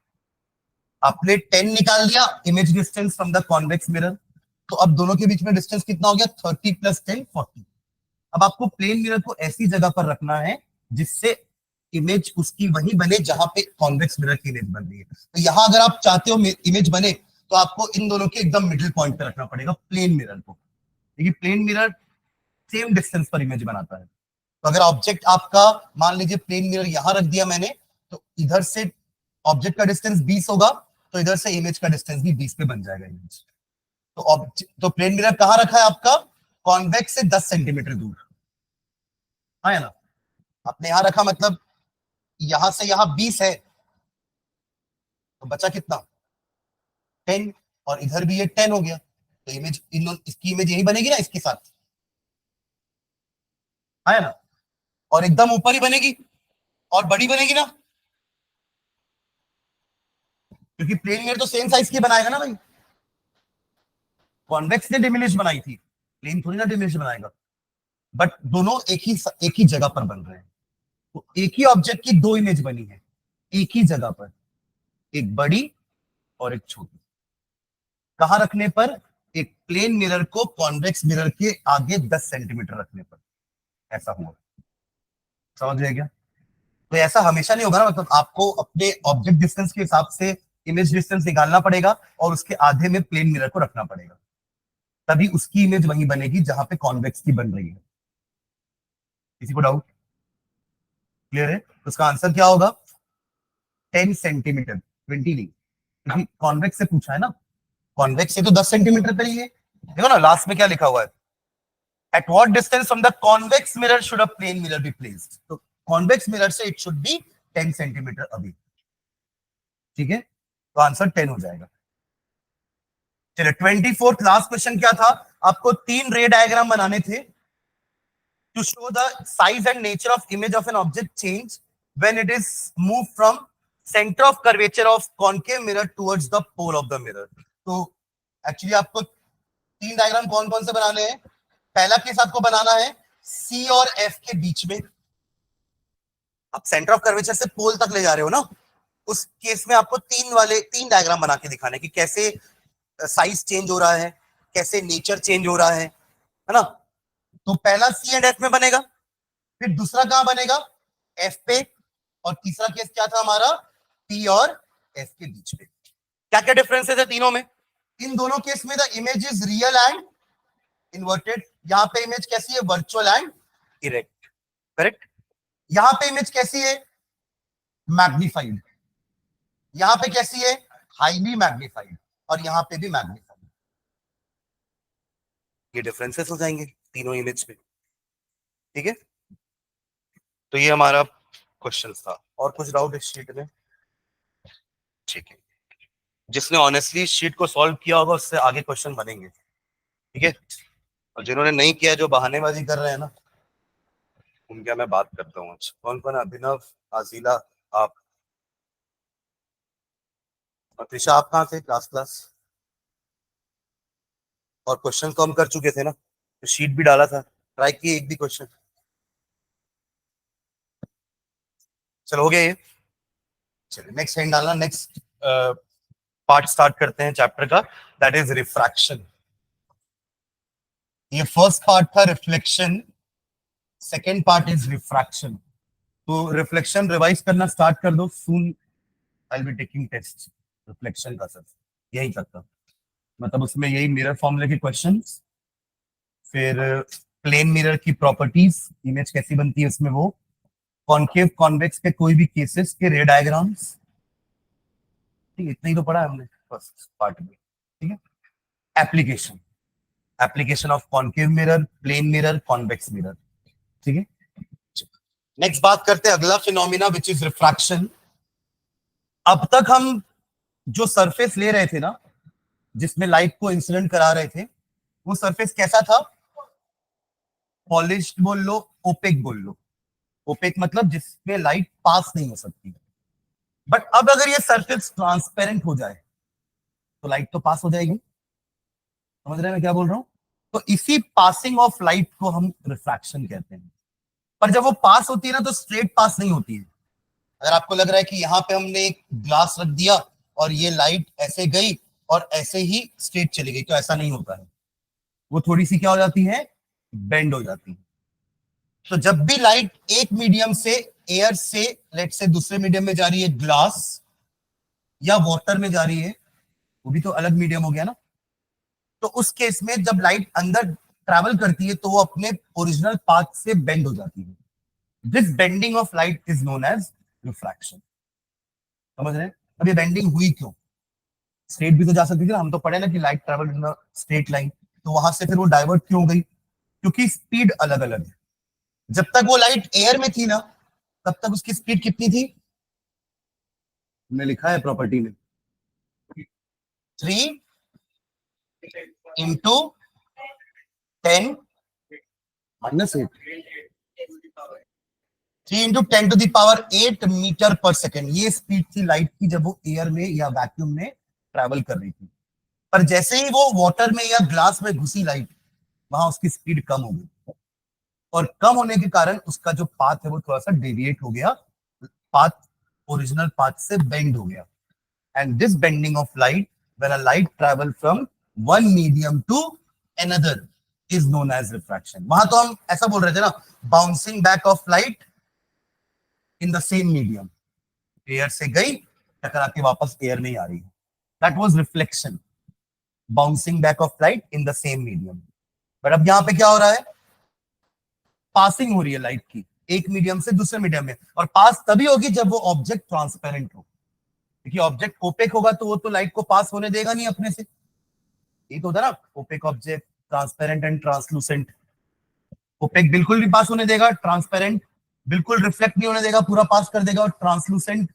आपने 10 निकाल दिया image distance from the convex mirror, तो अब दोनों के बीच में डिस्टेंस कितना हो गया? 30 + 10 40। अब आपको प्लेन मिरर को ऐसी जगह पर रखना है जिससे इमेज उसकी वही बने जहां पे कॉन्वेक्स मिरर की इमेज बन रही है। तो यहां अगर आप चाहते हो इमेज बने, तो आपको इन दोनों के एकदम मिडिल पॉइंट पे रखना पड़ेगा प्लेन मिरर को। देखिए प्लेन मिरर सेम डिस्टेंस पर इमेज बनाता है। तो अगर ऑब्जेक्ट आपका मान लीजिए प्लेन मिरर यहां रख दिया मैंने, तो इधर से ऑब्जेक्ट का डिस्टेंस 20 होगा, तो इधर से इमेज का डिस्टेंस भी 20 पे बन जाएगा इमेज। तो प्लेन मिरर कहां रखा है आपका? कॉन्वेक्स से 10 सेंटीमीटर दूर, हाँ है ना? आपने यहां रखा, मतलब यहां से यहां 20 है, तो बचा कितना? 10, और इधर भी ये 10 हो गया, तो इमेज इसकी इमेज यही बनेगी ना इसके साथ, हाँ है ना? और एकदम ऊपर ही बनेगी और बड़ी बनेगी ना, क्योंकि प्लेन मिरर तो सेम साइज की बनाएगा ना भाई। कॉन्वेक्स ने डिमिनिश बनाई थी, प्लेन थोड़ी ना डिमिनिश बनाएगा। बट दोनों एक ही जगह पर बन रहे हैं, तो एक ही ऑब्जेक्ट की दो इमेज बनी है एक ही जगह पर, एक बड़ी और एक छोटी। कहां रखने पर? एक प्लेन मिरर को कॉन्वेक्स मिरर के आगे 10 सेंटीमीटर रखने पर ऐसा हुआ। समझ रहे क्या? तो ऐसा हमेशा नहीं होगा ना, मतलब आपको अपने ऑब्जेक्ट डिस्टेंस के हिसाब से इमेज डिस्टेंस निकालना पड़ेगा और उसके आधे में प्लेन मिरर को रखना पड़ेगा, तभी उसकी इमेज वहीं बनेगी जहां पे कॉन्वेक्स की बन रही है। किसी को डाउट? क्लियर है? तो उसका आंसर क्या होगा? 10 सेंटीमीटर, 20 नहीं, क्योंकि कॉन्वेक्स से पूछा है ना, कॉन्वेक्स से तो 10 सेंटीमीटर पर ही है। देखो ना लास्ट में क्या लिखा हुआ है, at what distance from the convex mirror should a plane mirror be placed. तो कॉन्वेक्स मिरर से इट शुड बी 10 सेंटीमीटर अभी, ठीक है? तो आंसर 10 हो जाएगा। चलिए 24th लास्ट क्वेश्चन क्या था? आपको 3 रे डायग्राम बनाने थे to show the size and nature of image of an object change when it is moved from center of curvature of concave mirror towards the pole of the mirror। तो actually आपको 3 diagram कौन कौन से बनाने हैं? पहला case आपको बनाना है C और F के बीच में, आप सेंटर ऑफ कर्वेचर से पोल तक ले जा रहे हो ना, उस केस में आपको 3 डायग्राम बना के दिखाने कि कैसे साइज चेंज हो रहा है, कैसे नेचर चेंज हो रहा है ना? तो पहला सी एंड एफ में बनेगा, फिर दूसरा कहां बनेगा? एफ पे, और तीसरा केस क्या था हमारा? पी और एफ के बीच में। क्या क्या डिफरेंसेस है तीनों में? इन दोनों केस में the image is real and inverted. यहां पे इमेज कैसी है? Virtual and erect, correct? यहां पे इमेज कैसी है? मैग्निफाइड। यहां पे कैसी है? Highly magnified. और यहां पे भी मैग्निफाइड। ये डिफरेंसेस हो जाएंगे तीनों इमेज में, ठीक है? तो ये हमारा क्वेश्चन था। और कुछ डाउट इस शीट में? ठीक है, जिसने ऑनेस्टली शीट को सॉल्व किया होगा उससे आगे क्वेश्चन बनेंगे, ठीक है? और जिन्होंने नहीं किया, जो बहानेबाजी कर रहे हैं ना, उनका मैं बात करता हूँ। कौन कौन? अभिनव, आजीला, आप और त्रिशा। आप कहाँ थे? क्लास और क्वेश्चन तो हम कर चुके थे ना, तो शीट भी डाला था, ट्राई किए एक भी क्वेश्चन? चलो हो गया ये। चलिए नेक्स्ट हैंड डालना। नेक्स्ट पार्ट स्टार्ट करते हैं चैप्टर का, दैट इज रिफ्रैक्शन। ये फर्स्ट पार्ट था reflection, second part is refraction. तो रिफ्लेक्शन रिवाइज करना स्टार्ट कर दो, soon I will be taking test reflection का सर, यही तक का, मतलब उसमें यही मिरर फॉर्मूले के क्वेश्चंस, फिर प्लेन मिरर की प्रॉपर्टीज, इमेज कैसी बनती है उसमें वो, कॉनकेव कॉन्वेक्स के कोई भी केसेस के रे डायग्राम्स, ठीक है? इतना ही तो पढ़ा है हमने फर्स्ट पार्ट में, ठीक है? Application, application of concave mirror, plane mirror, convex mirror, ठीक है? नेक्स्ट बात करते हैं अगला फिनोमिना विच इज रिफ्रैक्शन। अब तक हम जो सरफेस ले रहे थे ना, जिसमें लाइट को इंसिडेंट करा रहे थे, वो सरफेस कैसा था? पॉलिश्ड बोल लो, ओपेक बोल लो। ओपेक मतलब जिसमें लाइट पास नहीं हो सकती। बट अब अगर ये सरफेस ट्रांसपेरेंट हो जाए तो लाइट तो पास हो जाएगी। समझ रहे हैं मैं क्या बोल रहा हूं? तो इसी पासिंग ऑफ लाइट को हम रिफ्रैक्शन कहते हैं। पर जब वो पास होती है ना, तो स्ट्रेट पास नहीं होती है। अगर आपको लग रहा है कि यहाँ पे हमने एक ग्लास रख दिया और ये लाइट ऐसे गई और ऐसे ही स्ट्रेट चली गई, तो ऐसा नहीं होता है। वो थोड़ी सी क्या हो जाती है? बेंड हो जाती है। तो जब भी लाइट एक मीडियम से, एयर से लेट से दूसरे मीडियम में जा रही है, ग्लास या वाटर में जा रही है, वो भी तो अलग मीडियम हो गया ना, तो उस केस में जब लाइट अंदर ट्रैवल करती है तो वो अपने ओरिजिनल पाथ से बेंड हो जाती है. This bending of light is known as refraction. समझ रहे हैं? अब ये बेंडिंग हुई क्यों? स्ट्रेट भी तो जा सकती थी ना, हम तो पढ़े ना कि light travel in straight line. तो वहां से फिर वो डाइवर्ट क्यों हो गई? क्योंकि स्पीड अलग अलग है. जब तक वो लाइट एयर में थी ना, तब तक उसकी स्पीड कितनी थी? हमने लिखा है प्रॉपर्टी में 3 into 10 minus 8, 3 into 10 to the power 8 metre per second. ये स्पीड थी लाइट की जब वो एयर में या वैक्यूम में ट्रैवल कर रही थी. पर जैसे ही वो वाटर में या ग्लास में घुसी लाइट, वहां उसकी स्पीड कम हो गई. और कम होने के कारण उसका जो पाथ है वो थोड़ा सा डेविएट हो गया, पाथ ओरिजिनल पाथ से बेंड हो गया. And this bending of light when a light travel from one medium to another is known as refraction. वहां तो हम ऐसा बोल रहे थे ना, bouncing back of light in the same medium. Air से गई, टकरा के वापस एयर में ही आ रही है. That was reflection, bouncing back of light in the same medium. But अब यहां पे क्या हो रहा है? पासिंग हो रही है लाइट की एक मीडियम से दूसरे मीडियम में. और पास तभी होगी जब वो ऑब्जेक्ट ट्रांसपेरेंट हो. क्योंकि ऑब्जेक्ट ओपेक होगा तो वो तो लाइट को पास होने देगा नहीं अपने से. ये तो होता ना, opaque object, transparent and translucent. Opaque बिल्कुल नहीं पास होने देगा, ट्रांसपेरेंट बिल्कुल रिफ्लेक्ट नहीं होने देगा, पूरा पास कर देगा. और ट्रांसलूसेंट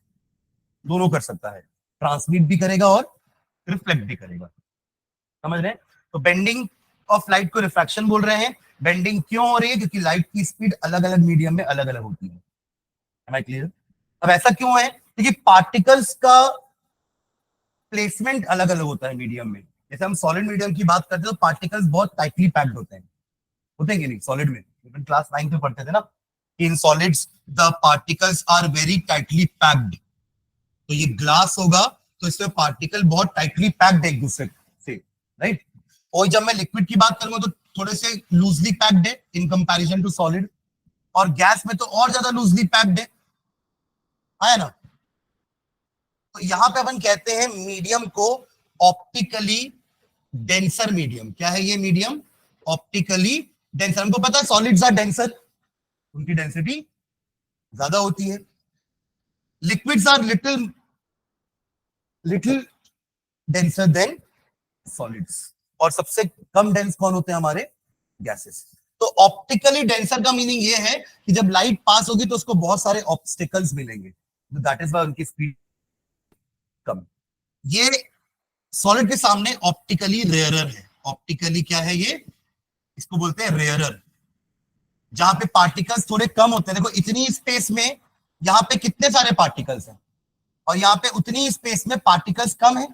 दोनों कर सकता है, ट्रांसमिट भी करेगा और रिफ्लेक्ट भी करेगा. समझ रहे हैं? तो बेंडिंग ऑफ लाइट को रिफ्रैक्शन बोल रहे हैं. बेंडिंग क्यों हो रही है? क्योंकि लाइट की स्पीड अलग अलग मीडियम में अलग अलग होती है. Am I clear? अब ऐसा क्यों है? क्योंकि पार्टिकल्स का प्लेसमेंट अलग अलग होता है मीडियम में. जैसे हम सॉलिड मीडियम की बात करते हैं तो पार्टिकल्स बहुत टाइटली पैक्ड होते हैं कि नहीं? सॉलिड में क्लास 9 में पढ़ते थे ना, in solids the particles are very tightly packed. तो ये ग्लास होगा तो इसमें पार्टिकल बहुत टाइटली पैक्ड है एक दूसरे से, राइट? और जब मैं लिक्विड की बात करूंगा तो थोड़े से लूजली पैक्ड है इन कंपैरिजन टू सॉलिड. और गैस में तो और ज्यादा लूजली पैक्ड है. आया ना? तो यहां पे अपन कहते हैं मीडियम को ऑप्टिकली डेंसर मीडियम. क्या है ये मीडियम? Optically denser. हमको पता है सॉलिड्स आर डेंसर, उनकी डेंसिटी ज्यादा होती है. Liquids are little denser than solids. और सबसे कम डेंस कौन होते हैं? हमारे गैसेस. तो ऑप्टिकली डेंसर का मीनिंग ये है कि जब लाइट पास होगी तो उसको बहुत सारे ऑब्स्टिकल्स मिलेंगे. दैट इज व्हाई उनकी स्पीड कम. ये सॉलिड के सामने ऑप्टिकली रेयरर है. ऑप्टिकली क्या है ये? इसको बोलते हैं रेयरर. जहां पे पार्टिकल्स थोड़े कम होते हैं. देखो इतनी स्पेस में यहां पे कितने सारे पार्टिकल्स हैं, और यहाँ पे उतनी स्पेस में पार्टिकल्स कम है.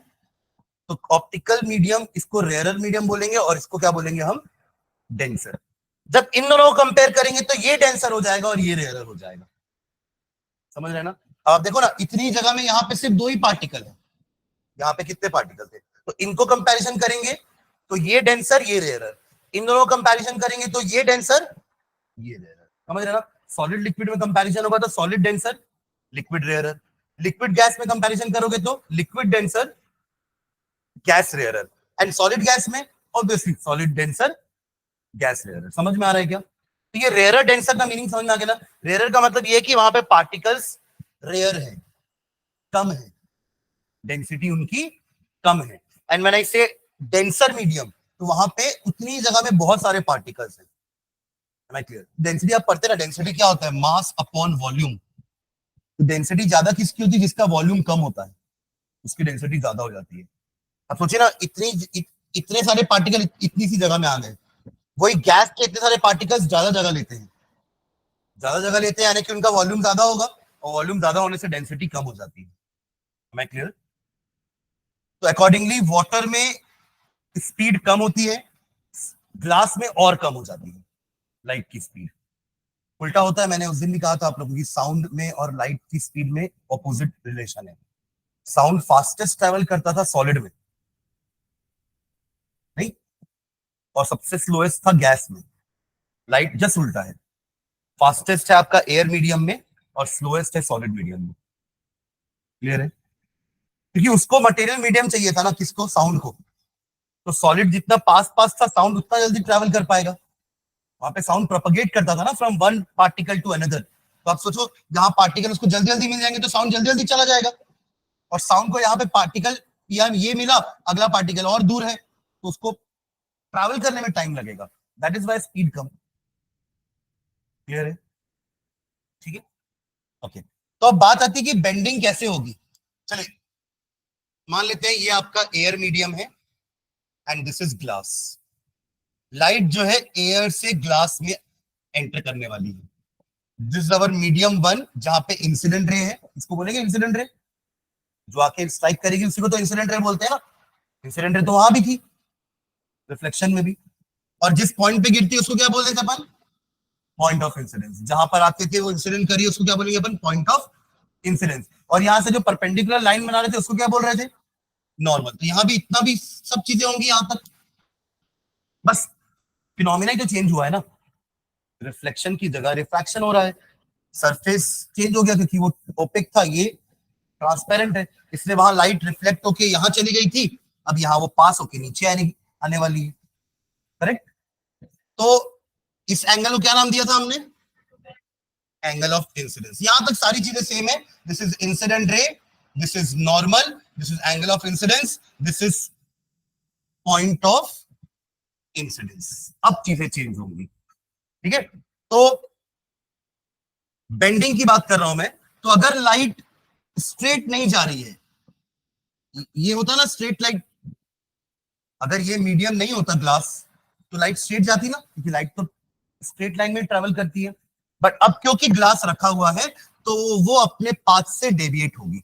तो ऑप्टिकल मीडियम, इसको रेयरर मीडियम बोलेंगे और इसको क्या बोलेंगे हम? डेंसर. जब इन दोनों को कंपेयर करेंगे तो ये डेंसर हो जाएगा और ये रेयरर हो जाएगा. समझ रहे हैं ना? अब आप देखो ना, इतनी जगह में यहाँ पे सिर्फ 2 ही पार्टिकल है. यहाँ पे कितने पार्टिकल थे? तो इनको कंपैरिजन करेंगे तो ये डेंसर, ये रेयरर. इन दोनों को कंपैरिजन करेंगे तो ये डेंसर, ये रेयरर. समझ रहे ना? सॉलिड लिक्विड में कंपैरिजन होगा तो solid denser, liquid rarer. Liquid gas में कंपैरिजन करोगे तो liquid denser, gas rarer. And solid gas में obviously solid denser, gas rarer. समझ में आ रहा है क्या? तो ये रेयरर डेंसर का मीनिंग समझ में आ गया ना? रेयरर का मतलब ये है कि वहां पे पार्टिकल्स रेयर है, कम है, डेंसिटी उनकी कम है. एंड व्हेन आई से डेंसर मीडियम, तो वहां पे उतनी जगह में बहुत सारे पार्टिकल्स हैं. M I clear? डेंसिटी आप पढ़ते ना, डेंसिटी क्या होता है? Mass upon volume. तो डेंसिटी ज्यादा किसकी होती है? जिसका वॉल्यूम कम होता है उसकी डेंसिटी ज्यादा हो जाती है. अब सोचिए ना, इतने सारे पार्टिकल इतनी सी जगह में आ गए. वही गैस के इतने सारे पार्टिकल्स ज्यादा जगह लेते हैं. ज्यादा जगह लेते हैं यानी कि उनका वॉल्यूम ज्यादा होगा, और वॉल्यूम ज्यादा होने से डेंसिटी कम हो जाती है. Am I clear? तो अकॉर्डिंगली वाटर में स्पीड कम होती है, ग्लास में और कम हो जाती है लाइट की स्पीड. उल्टा होता है. मैंने उस दिन भी कहा था आप लोगों की, साउंड में और लाइट की स्पीड में ऑपोजिट रिलेशन है. साउंड फास्टेस्ट ट्रेवल करता था सॉलिड में, नहीं, और सबसे स्लोएस्ट था गैस में. लाइट जस्ट उल्टा है. फास्टेस्ट है आपका एयर मीडियम में और स्लोएस्ट है सॉलिड मीडियम में. क्लियर है? क्योंकि उसको मटेरियल मीडियम चाहिए था ना, किसको? साउंड को. तो सॉलिड जितना पास पास था साउंड उतना जल्दी ट्रैवल कर पाएगा। वहां पे साउंड प्रोपगेट करता था ना from one particle to another. तो आप सोचो जहां पार्टिकल उसको जल्दी जल्दी मिल जाएंगे तो साउंड जल्दी जल्दी चला जाएगा, और साउंड को यहाँ पे पार्टिकल या ये मिला, अगला पार्टिकल और दूर है तो उसको ट्रैवल करने में टाइम लगेगा। दैट इज वाई स्पीड कम। क्लियर है? ठीक है, ओके। तो अब बात आती है कि बेंडिंग कैसे होगी। चलिए मान लेते हैं ये आपका एयर मीडियम है and this is glass. Light जो है एयर से ग्लास में एंटर करने वाली है। This is our medium one, जहां पे इंसिडेंट रे है, इसको बोलेंगे इंसिडेंट रे। जो आके स्ट्राइक करेगी उसी को तो इंसिडेंट रे बोलते हैं ना। इंसिडेंट रे तो वहां भी थी, रिफ्लेक्शन में भी। और जिस पॉइंट पे गिरती है उसको क्या बोलते थे अपन? Point of incidence. जहां पर आते थे वो इंसिडेंट करिए उसको क्या बोलेंगे अपन? Point of incidence. और यहां से जो परपेंडिकुलर लाइन बना रहे थे उसको क्या बोल रहे थे? नॉर्मल। तो यहां भी इतना भी सब चीजें होंगी यहां तक, बस फिनोमिना ही तो चेंज हुआ है ना। रिफ्लेक्शन की जगह रिफ्रैक्शन हो रहा है। सरफेस चेंज हो गया क्योंकि वो ओपेक था, ये ट्रांसपेरेंट है, इसलिए वहां लाइट रिफ्लेक्ट होके यहां चली गई थी, अब यहां वो पास होके नीचे आने वाली है। करेक्ट? तो इस एंगल को क्या नाम दिया था हमने? Angle of incidence. यहां तक सारी चीजें सेम है। This is incident ray, this is normal, this is angle of incidence, this is point of incidence. अब चीजें चेंज होंगी। ठीक है, तो बेंडिंग की बात कर रहा हूं मैं। तो अगर लाइट स्ट्रेट नहीं जा रही है, ये होता ना स्ट्रेट लाइट, अगर ये मीडियम नहीं होता ग्लास तो लाइट स्ट्रेट जाती ना, क्योंकि लाइट तो स्ट्रेट लाइन में ट्रेवल करती है। बट अब क्योंकि ग्लास रखा हुआ है तो वो अपने पाथ से डेविएट होगी।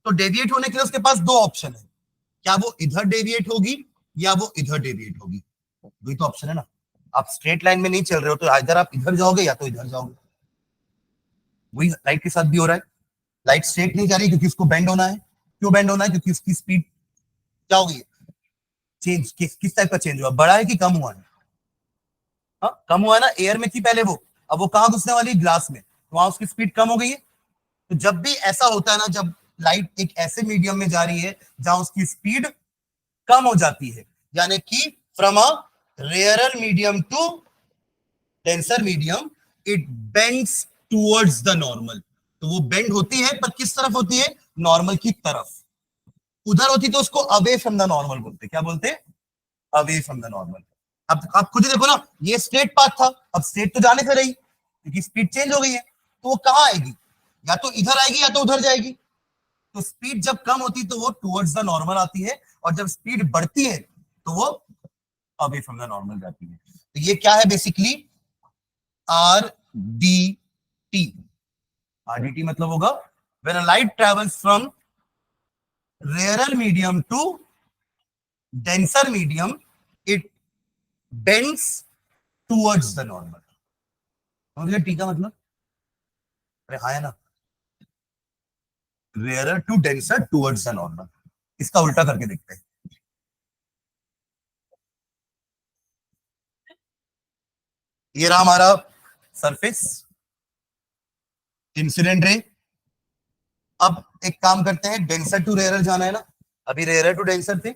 तो डेविएट होने के लिए उसके पास दो ऑप्शन है, क्या वो इधर डेविएट होगी या वो इधर डेविएट होगी। वही तो ऑप्शन है ना। आप स्ट्रेट लाइन में नहीं चल रहे हो तो इधर आप इधर जाओगे या तो इधर जाओगे। वही लाइट के साथ भी हो रहा है। लाइट स्ट्रेट नहीं जा रही क्योंकि उसको बेंड होना है। क्यों बेंड होना है? क्योंकि उसकी स्पीड क्या होगी? चेंज। किस टाइप का चेंज हुआ? बड़ा है कि कम हुआ है? हाँ, कम हुआ है ना। एयर में थी पहले वो, अब वो कहां घुसने वाली? ग्लास में, तो वहां उसकी स्पीड कम हो गई है। तो जब भी ऐसा होता है ना, जब लाइट एक ऐसे मीडियम में जा रही है जहां उसकी स्पीड कम हो जाती है, यानी कि from a rarer medium to denser medium, it bends towards the normal. तो वो बेंड होती है, पर किस तरफ होती है? नॉर्मल की तरफ। उधर होती तो उसको अवे फ्रॉम द नॉर्मल बोलते। क्या बोलते? Away from the normal. अब आप खुद ही देखो ना, ये स्ट्रेट पाथ था, अब स्ट्रेट तो जाने से रही क्योंकि स्पीड चेंज हो गई है, तो वो कहां आएगी? या तो इधर आएगी या तो उधर जाएगी। तो स्पीड जब कम होती है तो वो टुवर्ड्स द नॉर्मल आती है, और जब स्पीड बढ़ती है तो वो अवे फ्रॉम द नॉर्मल जाती है। तो ये क्या है basically? R D T. R D T मतलब होगा when a light travels from rarer medium to denser medium, it bends towards the normal. समझ गए टी का मतलब? अरे हाँ है ना, rarer to denser towards the normal. इसका उल्टा करके देखते हैं। ये रहा हमारा सरफेस, इंसिडेंट रे। अब एक काम करते हैं, डेंसर टू रेयरर जाना है ना। अभी रेयरर टू डेंसर थे,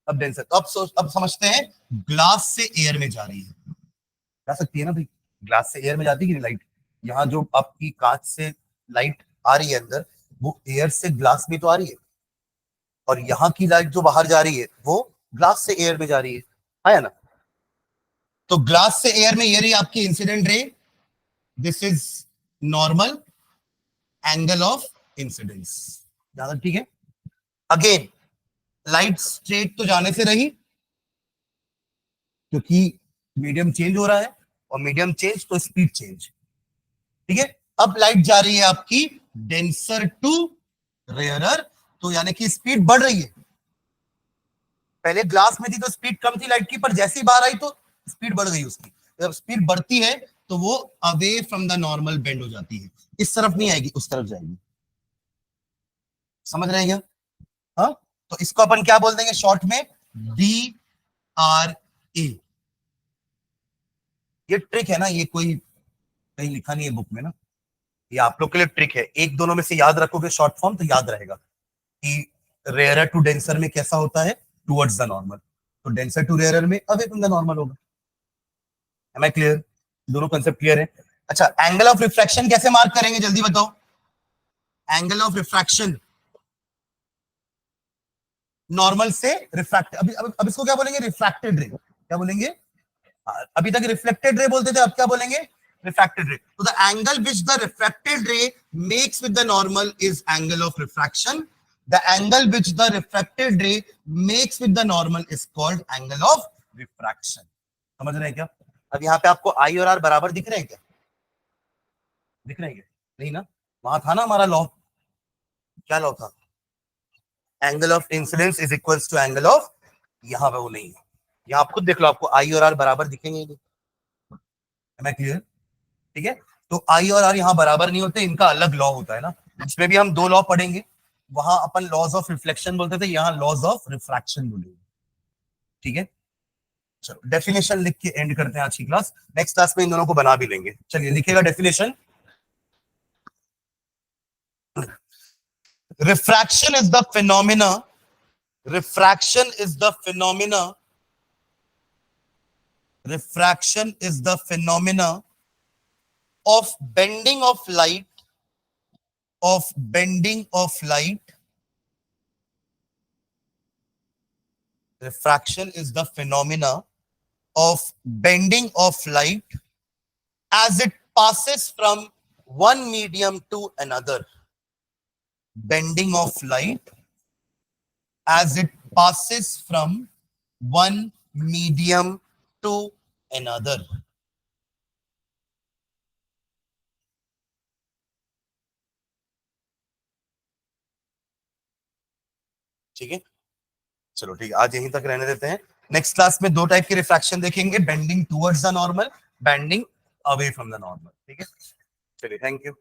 अब डेंसर। तो अब समझते हैं ग्लास से एयर में जा रही है, जा सकती है ना भाई? ग्लास से एयर में जाती है कि नहीं लाइट? यहाँ जो आपकी कांच से लाइट आ रही है अंदर, वो एयर से ग्लास में तो आ रही है, और यहाँ की लाइट जो बाहर जा रही है वो ग्लास से एयर में जा रही है ना? तो ग्लास से एयर में ये रही आपकी incident ray, this is normal, angle of incidence. ज्यादा ठीक है। अगेन लाइट स्ट्रेट तो जाने से रही क्योंकि मीडियम चेंज हो रहा है, और मीडियम चेंज तो स्पीड चेंज। ठीक है, अब लाइट जा रही है आपकी डेंसर टू रेयरर, तो यानी कि स्पीड बढ़ रही है। पहले ग्लास में थी तो स्पीड कम थी लाइट की, पर जैसी बाहर आई तो स्पीड बढ़ गई उसकी। जब स्पीड बढ़ती है तो वो away from the normal bend हो जाती है, इस तरफ नहीं आएगी उस तरफ जाएगी। समझ रहे हैं क्या? हाँ, तो इसको अपन क्या बोल देंगे शॉर्ट में? D R A. ये ट्रिक है ना, ये कोई कहीं लिखा नहीं है बुक में ना, ये आप लोग के लिए ट्रिक है। एक दोनों में से याद रखोगे शॉर्ट फॉर्म तो याद रहेगा कि रेयरर टू डेंसर में कैसा होता है? Towards the normal. तो डेंसर टू रेयरर में अवे फ्रॉम द नॉर्मल होगा। Am I clear? दोनों कंसेप्ट क्लियर है? अच्छा, एंगल ऑफ रिफ्रैक्शन कैसे मार्क करेंगे, जल्दी बताओ। एंगल ऑफ रिफ्रैक्शन नॉर्मल से रिफ्रैक्ट, अब इसको क्या बोलेंगे, रिफ्रैक्टेड रे। क्या बोलेंगे? अभी तक रिफ्लेक्टेड रे बोलते थे, अब क्या बोलेंगे, रिफ्रैक्टेड रे। तो the angle which the refracted रे makes with the normal is angle of refraction. The angle which the refracted रे makes with the normal is called angle of refraction. समझ रहे हैं क्या? अब यहाँ पे आपको आई और आर बराबर दिख रहे हैं क्या? दिख रहे हैं क्या? नहीं ना? वहां था ना हमारा लॉ, क्या लॉ था? Angle of incidence is equals to angle of, यहाँ पे वो नहीं है। यहाँ आप खुद देख लो, आपको आई और आर बराबर दिखेंगे नहीं। Am I clear? ठीक है, तो आई और आर यहाँ बराबर नहीं होते, इनका अलग लॉ होता है ना, इसमें भी हम दो लॉ पढ़ेंगे। वहां अपन लॉज ऑफ रिफ्लेक्शन बोलते थे, यहाँ लॉज ऑफ रिफ्रैक्शन बोलेंगे। ठीक है, चलो डेफिनेशन लिख के एंड करते हैं आज की क्लास। नेक्स्ट क्लास में इन दोनों को बना भी लेंगे। चलिए लिखेगा definition. Refraction is the phenomena, refraction is the phenomena, refraction is the phenomena of bending of light, of bending of light. Refraction is the phenomena of bending of light as it passes from one medium to another. Bending of light as it passes from one medium to another. ठीक है, चलो ठीक है, आज यहीं तक रहने देते हैं। नेक्स्ट क्लास में दो टाइप के रिफ्रैक्शन देखेंगे, bending towards the normal, bending away from the normal. ठीक है, चलिए, थैंक यू।